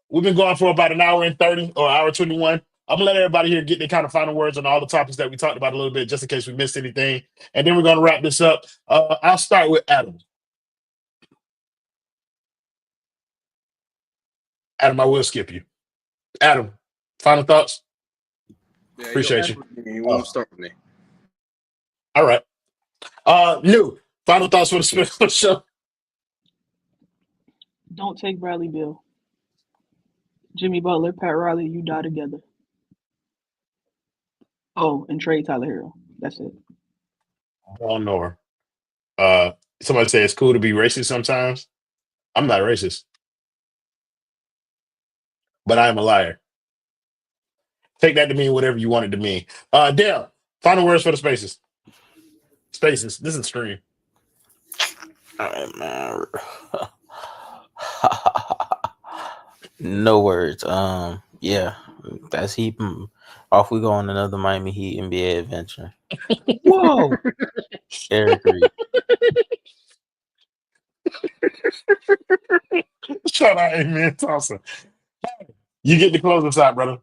we've been going for about an hour and 30 or hour 21. I'm gonna let everybody here get their kind of final words on all the topics that we talked about a little bit, just in case we missed anything. And then we're gonna wrap this up. I'll start with Adam. Adam, I will skip you. Adam, final thoughts? Yeah, Appreciate you. You won't start with me. All right. New final thoughts for the show. Don't take Bradley Beal. Jimmy Butler, Pat Riley, you die together. Oh, and trade Tyler Hero. That's it. Paul Nor. Somebody say it's cool to be racist sometimes. I'm not racist, but I am a liar. Take that to mean whatever you want it to mean. Dale, final words for the spaces. Spaces. This is stream. All right, man. No words. Yeah, that's Heat. Off we go on another Miami Heat NBA adventure. Whoa, Eric Reed. Shout out, Amen Thompson. You get the close us out, brother.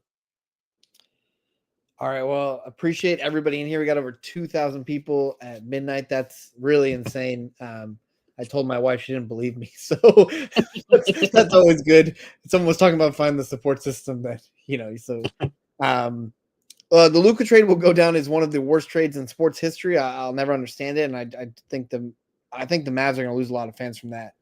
All right. Well, appreciate everybody in here. We got over 2,000 people at midnight. That's really insane. I told my wife she didn't believe me, so that's always good. Someone was talking about finding the support system that So, the Luka trade will go down as one of the worst trades in sports history. I'll never understand it, and I think the Mavs are going to lose a lot of fans from that.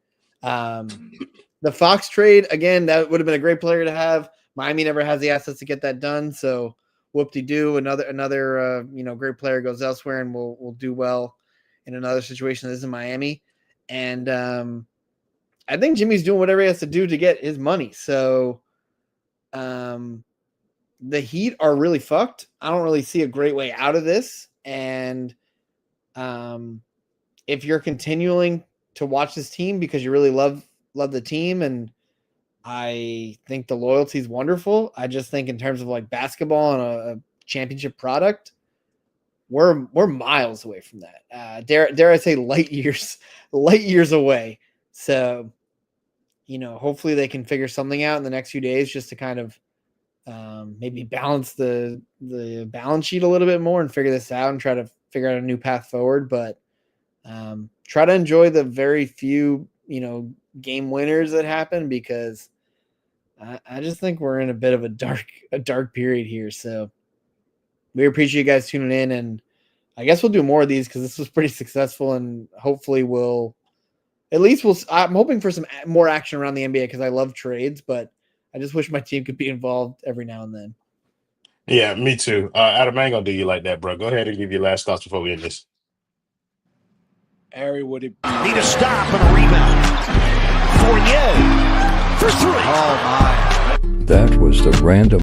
The Fox trade again, that would have been a great player to have. Miami never has the assets to get that done, so whoop-de-doo. Another great player goes elsewhere and will do well in another situation that is in Miami. And I think Jimmy's doing whatever he has to do to get his money. So the Heat are really fucked. I don't really see a great way out of this. And if you're continuing to watch this team because you really love the team, and I think the loyalty is wonderful. I just think in terms of like basketball and a championship product, we're miles away from that. Dare I say light years away. So, hopefully they can figure something out in the next few days just to kind of maybe balance the balance sheet a little bit more and figure this out and try to figure out a new path forward. But try to enjoy the very few, game winners that happen, because I just think we're in a bit of a dark period here. So we appreciate you guys tuning in, and I guess we'll do more of these because this was pretty successful, and hopefully I'm hoping for some more action around the NBA because I love trades, but I just wish my team could be involved every now and then. Yeah, me too. Adam, I ain't gonna do you like that, bro. Go ahead and give your last thoughts before we end this. Harry, would it be Need a stop and a rebound. Fournier for three. That was the random